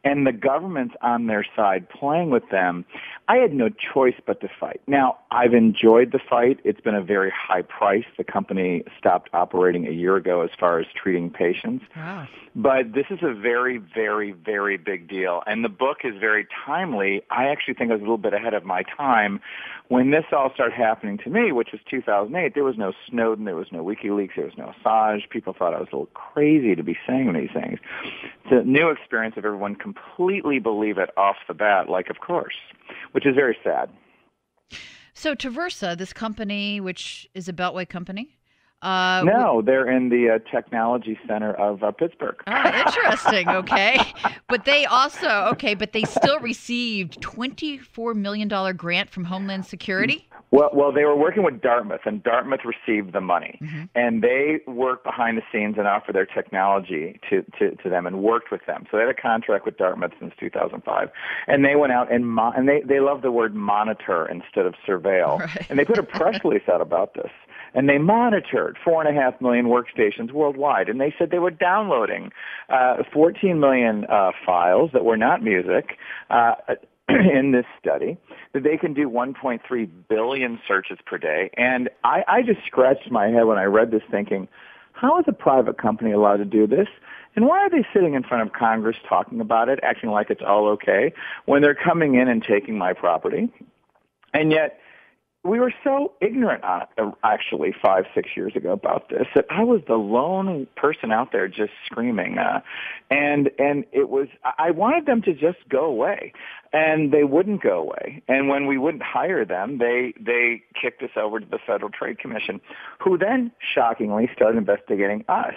and the government's on their side playing with them, I had no choice but to fight. Now, I've enjoyed the fight. It's been a very high price. The company stopped operating a year ago as far as treating patients. Wow. But this is a very, very, very big deal. And the book is very timely. I actually think I was a little bit ahead of my time. When this all started happening to me, which was 2008, there was no Snowden, there was no WikiLeaks, there was no Assange. People thought I was a little crazy to be saying these things. It's a new experience of everyone completely believe it off the bat, like, of course, which is very sad. So Diversa, this company, which is a Beltway company? No, they're in the technology center of Pittsburgh. Oh, interesting. Okay. But they also, but they still received $24 million grant from Homeland Security? Well, they were working with Dartmouth, and Dartmouth received the money. Mm-hmm. And they worked behind the scenes and offered their technology to them and worked with them. So they had a contract with Dartmouth since 2005. And they went out and they love the word monitor instead of surveil. Right. And they put a press release out about this. And they monitored 4.5 million workstations worldwide. And they said they were downloading 14 million files that were not music in this study, that they can do 1.3 billion searches per day. And I just scratched my head when I read this thinking, how is a private company allowed to do this? And why are they sitting in front of Congress talking about it, acting like it's all okay, when they're coming in and taking my property? And yet, we were so ignorant on it, actually, 5-6 years ago about this, that I was the lone person out there just screaming. And it was, I wanted them to just go away. And they wouldn't go away. And when we wouldn't hire them, they kicked us over to the Federal Trade Commission, who then, shockingly, started investigating us.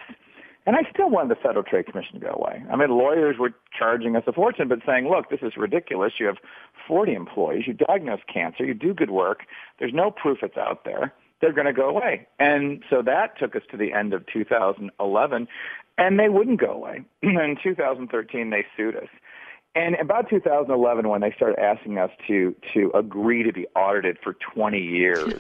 And I still wanted the Federal Trade Commission to go away. I mean, lawyers were charging us a fortune, but saying, look, this is ridiculous. You have 40 employees. You diagnose cancer. You do good work. There's no proof it's out there. They're going to go away. And so that took us to the end of 2011, and they wouldn't go away. In 2013, they sued us. And about 2011, when they started asking us to agree to be audited for 20 years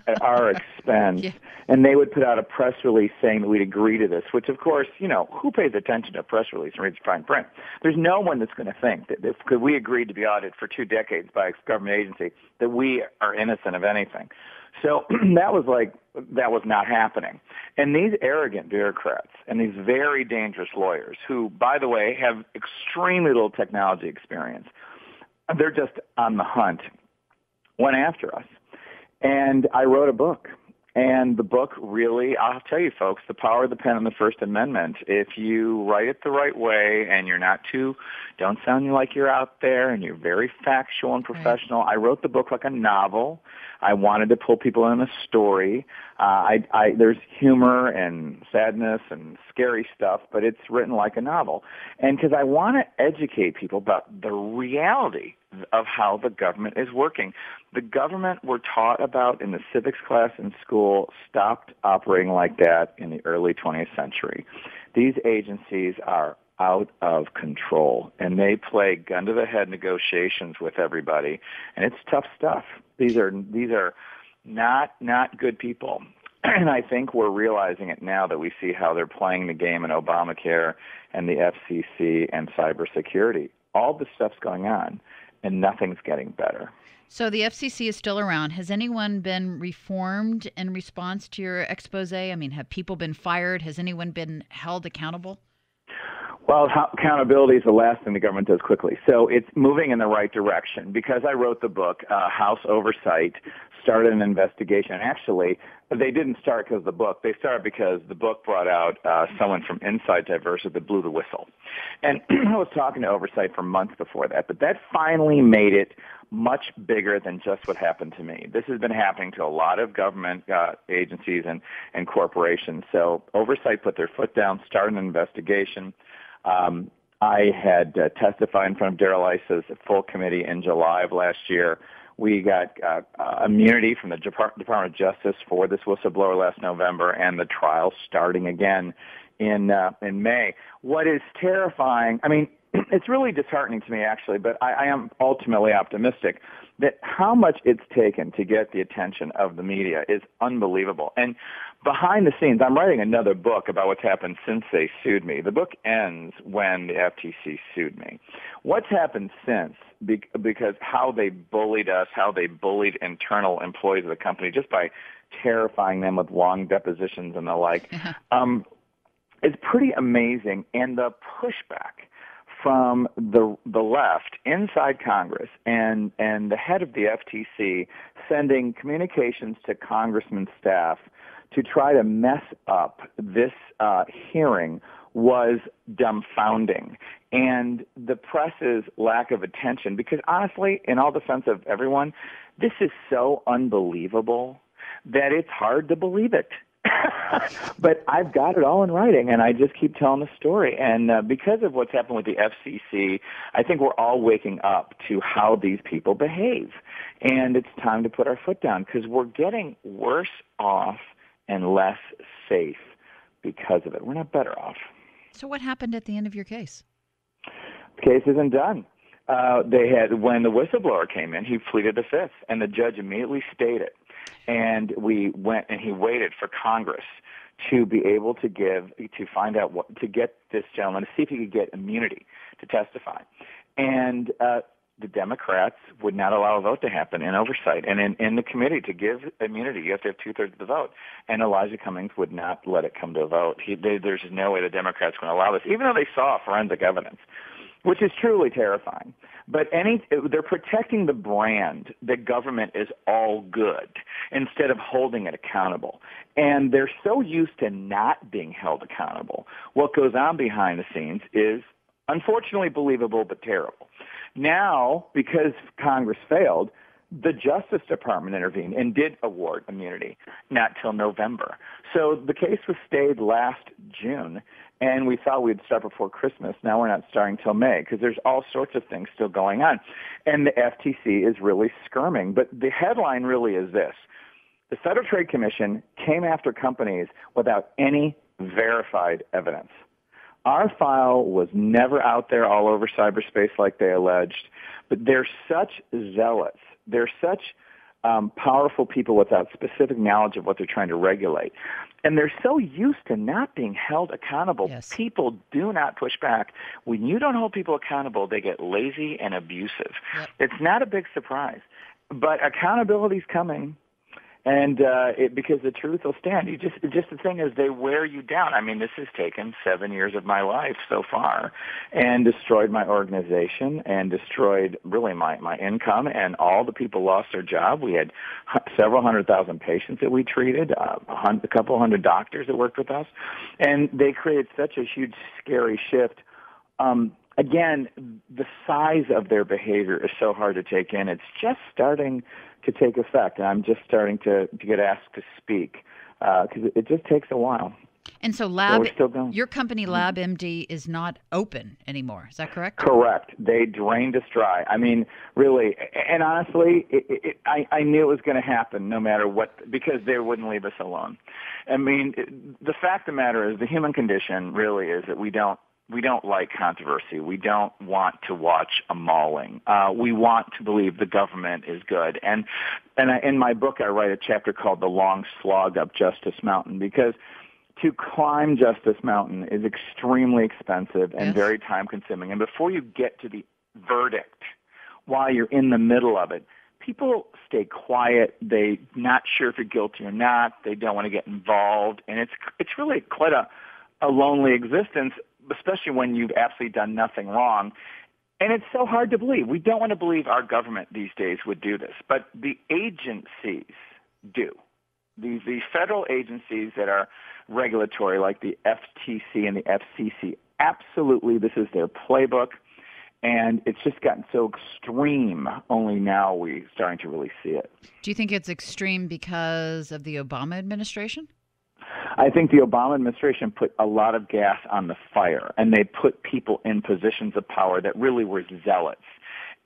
at our expense, and they would put out a press release saying that we'd agree to this, which, of course, who pays attention to a press release and reads fine print? There's no one that's going to think that because we agreed to be audited for 2 decades by a government agency, that we are innocent of anything. So that was not happening. And these arrogant bureaucrats and these very dangerous lawyers who, by the way, have extremely little technology experience, they're just on the hunt, went after us. And I wrote a book. And the book really, I'll tell you folks, the power of the pen and the First Amendment, if you write it the right way and you're not don't sound like you're out there and you're very factual and professional. Right. I wrote the book like a novel. I wanted to pull people in a story. There's humor and sadness and scary stuff, but it's written like a novel. And because I want to educate people about the reality of how the government is working. The government we're taught about in the civics class in school stopped operating like that in the early 20th century. These agencies are out of control, and they play gun-to-the-head negotiations with everybody, and it's tough stuff. These are not good people. And I think we're realizing it now that we see how they're playing the game in Obamacare and the FCC and cybersecurity. All this stuff's going on, and nothing's getting better. So the FCC is still around. Has anyone been reformed in response to your expose? I mean, have people been fired? Has anyone been held accountable? Well, accountability is the last thing the government does quickly. So it's moving in the right direction. Because I wrote the book, House Oversight started an investigation. Actually, they didn't start because of the book. They started because the book brought out someone from inside Diversity that blew the whistle. And I was talking to Oversight for months before that, but that finally made it much bigger than just what happened to me. This has been happening to a lot of government agencies and corporations. So Oversight put their foot down, started an investigation. I had testified in front of Darrell Issa's full committee in July of last year. We got immunity from the Department of Justice for this whistleblower last November, and the trial starting again in May. What is terrifying, I mean, it's really disheartening to me, actually, but I am ultimately optimistic that how much it's taken to get the attention of the media is unbelievable. And behind the scenes, I'm writing another book about what's happened since they sued me. The book ends when the FTC sued me. What's happened since, because how they bullied us, how they bullied internal employees of the company just by terrifying them with long depositions and the like, is pretty amazing. And the pushback from the left inside Congress and the head of the FTC sending communications to congressmen's staff to try to mess up this hearing was dumbfounding. And the press's lack of attention, because honestly, in all defense of everyone, this is so unbelievable that it's hard to believe it. But I've got it all in writing, and I just keep telling the story. And because of what's happened with the FCC, I think we're all waking up to how these people behave. And it's time to put our foot down, because we're getting worse off and less safe because of it. We're not better off. So what happened at the end of your case? The case isn't done. When the whistleblower came in, he pleaded the fifth, and the judge immediately stayed it. And we went and he waited for Congress to be able to find out to get this gentleman, to see if he could get immunity to testify. And the Democrats would not allow a vote to happen in oversight. And in the committee, to give immunity, you have to have 2/3 of the vote. And Elijah Cummings would not let it come to a vote. There's no way the Democrats are going to allow this, even though they saw forensic evidence, which is truly terrifying. But they're protecting the brand that government is all good instead of holding it accountable. And they're so used to not being held accountable. What goes on behind the scenes is unfortunately believable but terrible. Now, because Congress failed, the Justice Department intervened and did award immunity, not till November. So the case was stayed last June, and we thought we'd start before Christmas. Now we're not starting till May because there's all sorts of things still going on. And the FTC is really skirming. But the headline really is this. The Federal Trade Commission came after companies without any verified evidence. Our file was never out there all over cyberspace like they alleged, but they're such zealots. They're such powerful people without specific knowledge of what they're trying to regulate. And they're so used to not being held accountable. Yes. People do not push back. When you don't hold people accountable, they get lazy and abusive. Yep. It's not a big surprise. But accountability's coming. And because the truth will stand. Just the thing is, they wear you down. I mean, this has taken 7 years of my life so far, and destroyed my organization, and destroyed really my income, and all the people lost their job. We had several 100,000 patients that we treated, a couple hundred doctors that worked with us, and they created such a huge, scary shift. Again, the size of their behavior is so hard to take in. It's just starting to take effect, and I'm just starting to get asked to speak because it just takes a while. And so your company labMD is not open anymore. Is that correct? Correct. They drained us dry. I mean, really, and honestly, I knew it was going to happen no matter what, because they wouldn't leave us alone. I mean, the fact of the matter is the human condition really is that we don't like controversy. We don't want to watch a mauling. We want to believe the government is good. And in my book, I write a chapter called The Long Slog Up Justice Mountain, because to climb Justice Mountain is extremely expensive and very time-consuming. And before you get to the verdict, while you're in the middle of it, people stay quiet. They're not sure if you're guilty or not. They don't want to get involved. And it's really quite a lonely existence, especially when you've absolutely done nothing wrong. And it's so hard to believe. We don't want to believe our government these days would do this, but the agencies do. The federal agencies that are regulatory, like the FTC and the FCC, absolutely, this is their playbook, and it's just gotten so extreme. Only now we're starting to really see it. Do you think it's extreme because of the Obama administration? I think the Obama administration put a lot of gas on the fire, and they put people in positions of power that really were zealots.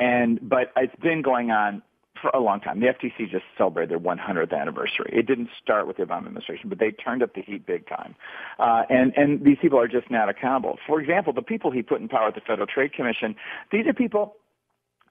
But it's been going on for a long time. The FTC just celebrated their 100th anniversary. It didn't start with the Obama administration, but they turned up the heat big time. And these people are just not accountable. For example, the people he put in power at the Federal Trade Commission, these are people,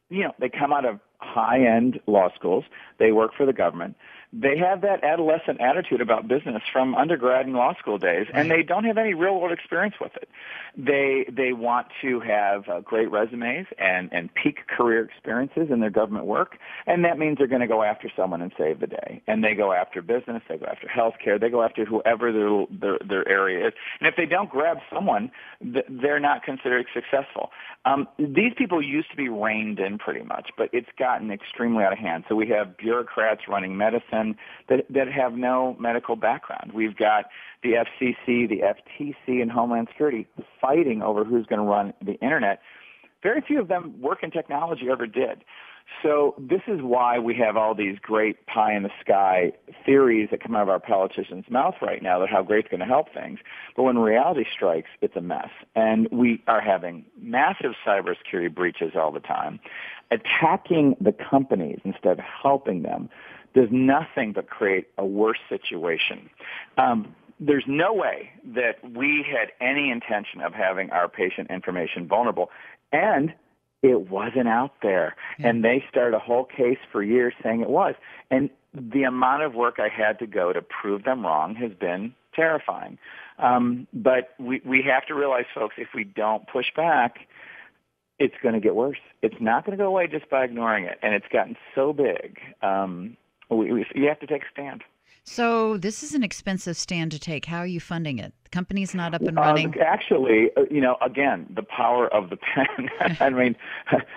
they come out of high-end law schools. They work for the government. They have that adolescent attitude about business from undergrad and law school days, and they don't have any real-world experience with it. They want to have great resumes and peak career experiences in their government work, and that means they're going to go after someone and save the day. And they go after business, they go after healthcare, they go after whoever their area is. And if they don't grab someone, they're not considered successful. These people used to be reined in pretty much, but it's gotten extremely out of hand. So we have bureaucrats running medicine that have no medical background. We've got the FCC, the FTC, and Homeland Security fighting over who's going to run the Internet. Very few of them work in technology or ever did. So this is why we have all these great pie-in-the-sky theories that come out of our politicians' mouth right now that how great it's going to help things. But when reality strikes, it's a mess. And we are having massive cybersecurity breaches all the time. Attacking the companies instead of helping them does nothing but create a worse situation. There's no way that we had any intention of having our patient information vulnerable, and it wasn't out there. And they started a whole case for years saying it was. And the amount of work I had to go to prove them wrong has been terrifying. But we have to realize, folks, if we don't push back, it's going to get worse. It's not going to go away just by ignoring it. And it's gotten so big. You have to take a stand. So this is an expensive stand to take. How are you funding it? The company's not up and running. Actually, again, the power of the pen. I mean,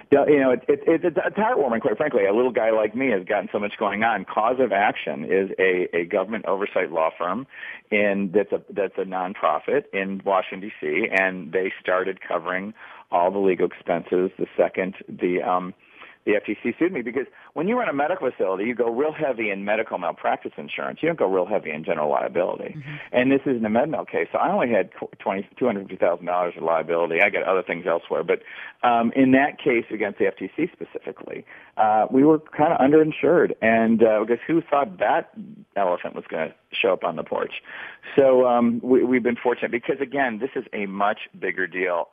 it's heartwarming, quite frankly. A little guy like me has gotten so much going on. Cause of Action is a government oversight law firm that's a nonprofit in Washington, D.C., and they started covering all the legal expenses the second the FTC sued me, because when you run a medical facility, you go real heavy in medical malpractice insurance. You don't go real heavy in general liability. Mm-hmm. And this isn't a MedMal case, so I only had $250,000 of liability. I got other things elsewhere. But in that case against the FTC specifically, we were kind of underinsured. And because who thought that elephant was going to show up on the porch? So we've been fortunate because, again, this is a much bigger deal.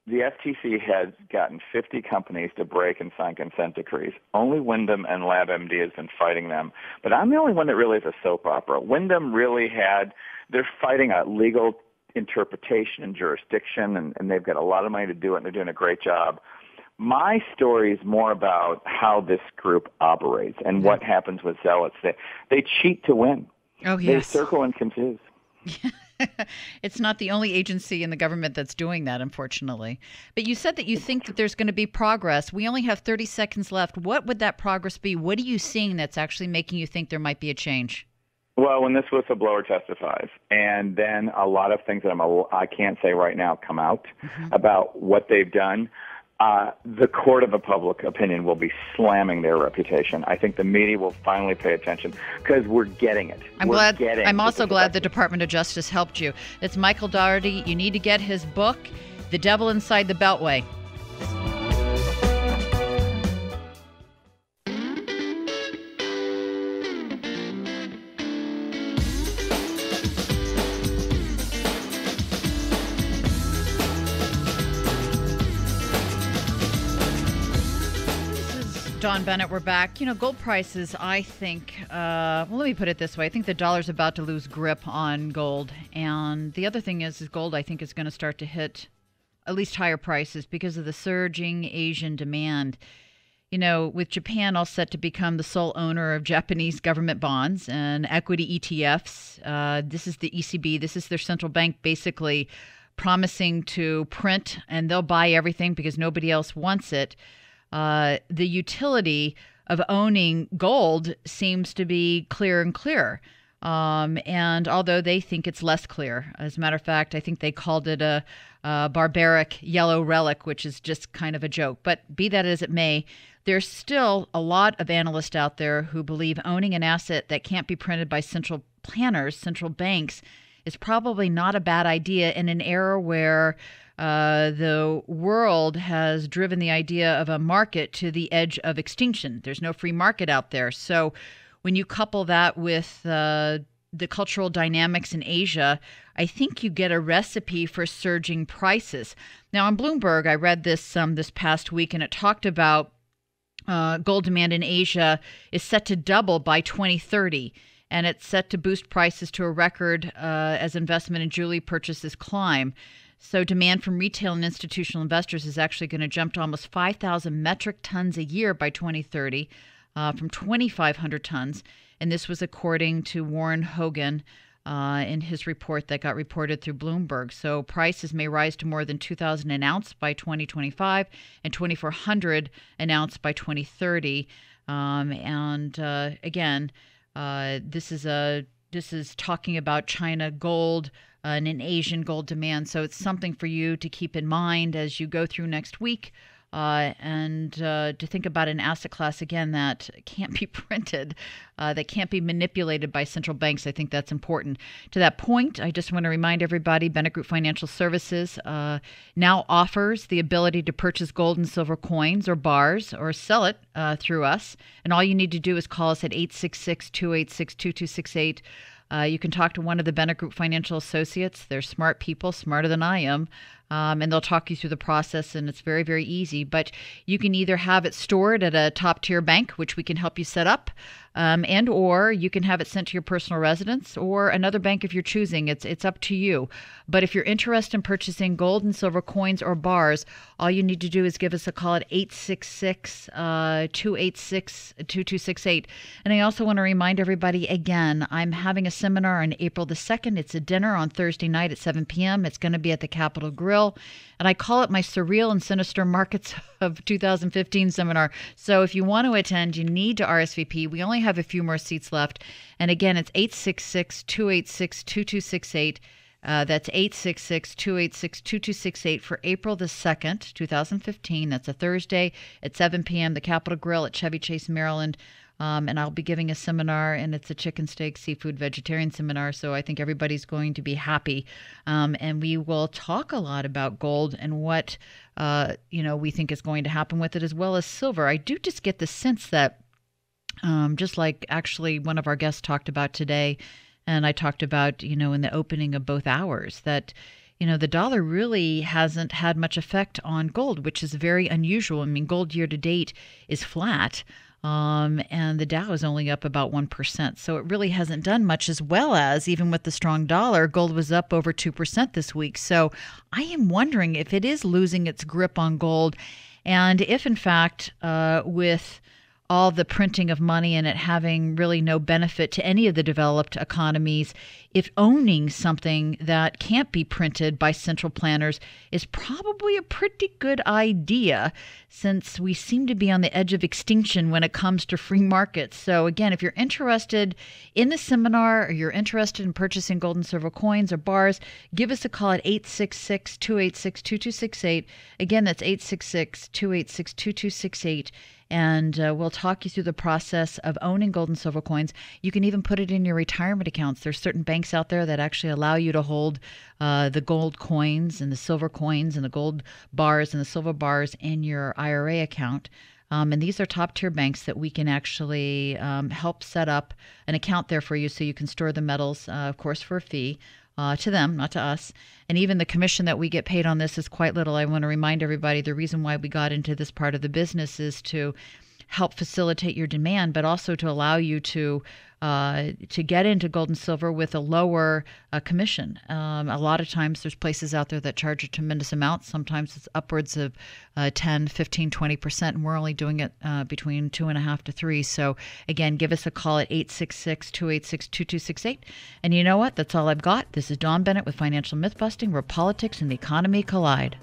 The FTC has gotten 50 companies to break and sign consent decrees. Only Wyndham and labMD has been fighting them. But I'm the only one that really is a soap opera. Wyndham really they're fighting a legal interpretation and jurisdiction, and they've got a lot of money to do it, and they're doing a great job. My story is more about how this group operates and what happens with zealots. They cheat to win. Oh, yes. They circle and confuse. It's not the only agency in the government that's doing that, unfortunately. But you said that you think that there's going to be progress. We only have 30 seconds left. What would that progress be? What are you seeing that's actually making you think there might be a change? Well, when this whistleblower testifies, and then a lot of things that I can't say right now come out about what they've done, the court of the public opinion will be slamming their reputation. I think the media will finally pay attention because we're getting it. I'm also glad the Department of Justice helped you. It's Michael Daugherty. You need to get his book, The Devil Inside the Beltway. Don Bennett, we're back. Gold prices, I think, let me put it this way. I think the dollar's about to lose grip on gold. And the other thing is gold, I think, is going to start to hit at least higher prices because of the surging Asian demand. With Japan all set to become the sole owner of Japanese government bonds and equity ETFs, this is the ECB, this is their central bank basically promising to print, and they'll buy everything because nobody else wants it. The utility of owning gold seems to be clearer and clearer. And although they think it's less clear, as a matter of fact, I think they called it a barbaric yellow relic, which is just kind of a joke. But be that as it may, there's still a lot of analysts out there who believe owning an asset that can't be printed by central planners, central banks, is probably not a bad idea in an era where the world has driven the idea of a market to the edge of extinction. There's no free market out there. So when you couple that with the cultural dynamics in Asia, I think you get a recipe for surging prices. Now, on Bloomberg, I read this past week, and it talked about gold demand in Asia is set to double by 2030. And it's set to boost prices to a record as investment and jewelry purchases climb. So demand from retail and institutional investors is actually going to jump to almost 5,000 metric tons a year by 2030 from 2,500 tons. And this was according to Warren Hogan in his report that got reported through Bloomberg. So prices may rise to more than 2,000 an ounce by 2025 and 2,400 an ounce by 2030. Again, this is talking about China gold and an Asian gold demand. So it's something for you to keep in mind as you go through next week and to think about an asset class, again, that can't be printed, that can't be manipulated by central banks. I think that's important. To that point, I just want to remind everybody, Bennett Group Financial Services now offers the ability to purchase gold and silver coins or bars or sell it through us. And all you need to do is call us at 866-286-2268. You can talk to one of the Bennett Group Financial Associates. They're smart people, smarter than I am, and they'll talk you through the process, and it's very, very easy. But you can either have it stored at a top-tier bank, which we can help you set up, and or you can have it sent to your personal residence or another bank if you're choosing. It's up to you. But if you're interested in purchasing gold and silver coins or bars, all you need to do is give us a call at 866-286-2268. And I also want to remind everybody, again, I'm having a seminar on April the 2nd. It's a dinner on Thursday night at 7 p.m. It's going to be at the Capitol Grill. And I call it my Surreal and Sinister Markets of 2015 seminar. So if you want to attend, you need to RSVP. We only have a few more seats left. And again, it's 866-286-2268. That's 866-286-2268 for April the 2nd, 2015. That's a Thursday at 7 p.m. The Capitol Grill at Chevy Chase, Maryland. And I'll be giving a seminar, and it's a chicken, steak, seafood, vegetarian seminar. So I think everybody's going to be happy. And we will talk a lot about gold and what, we think is going to happen with it, as well as silver. I do just get the sense that, just like actually one of our guests talked about today, and I talked about, in the opening of both hours, that, the dollar really hasn't had much effect on gold, which is very unusual. I mean, gold year to date is flat. And the Dow is only up about 1%. So it really hasn't done much, as well as, even with the strong dollar, gold was up over 2% this week. So I am wondering if it is losing its grip on gold. And if, in fact, with all the printing of money and it having really no benefit to any of the developed economies, if owning something that can't be printed by central planners is probably a pretty good idea, since we seem to be on the edge of extinction when it comes to free markets. So again, if you're interested in the seminar or you're interested in purchasing gold and silver coins or bars, give us a call at 866-286-2268. Again, that's 866-286-2268. And we'll talk you through the process of owning gold and silver coins. You can even put it in your retirement accounts. There's certain banks out there that actually allow you to hold the gold coins and the silver coins and the gold bars and the silver bars in your IRA account. And these are top-tier banks that we can actually help set up an account there for you so you can store the metals, of course, for a fee. To them, not to us. And even the commission that we get paid on this is quite little. I want to remind everybody the reason why we got into this part of the business is to help facilitate your demand, but also to allow you to get into gold and silver with a lower commission. A lot of times there's places out there that charge a tremendous amount. Sometimes it's upwards of 10, 15, 20%, and we're only doing it between 2.5 to 3. So again, give us a call at 866-286-2268. And you know what? That's all I've got. This is Dawn Bennett with Financial Mythbusting, where politics and the economy collide.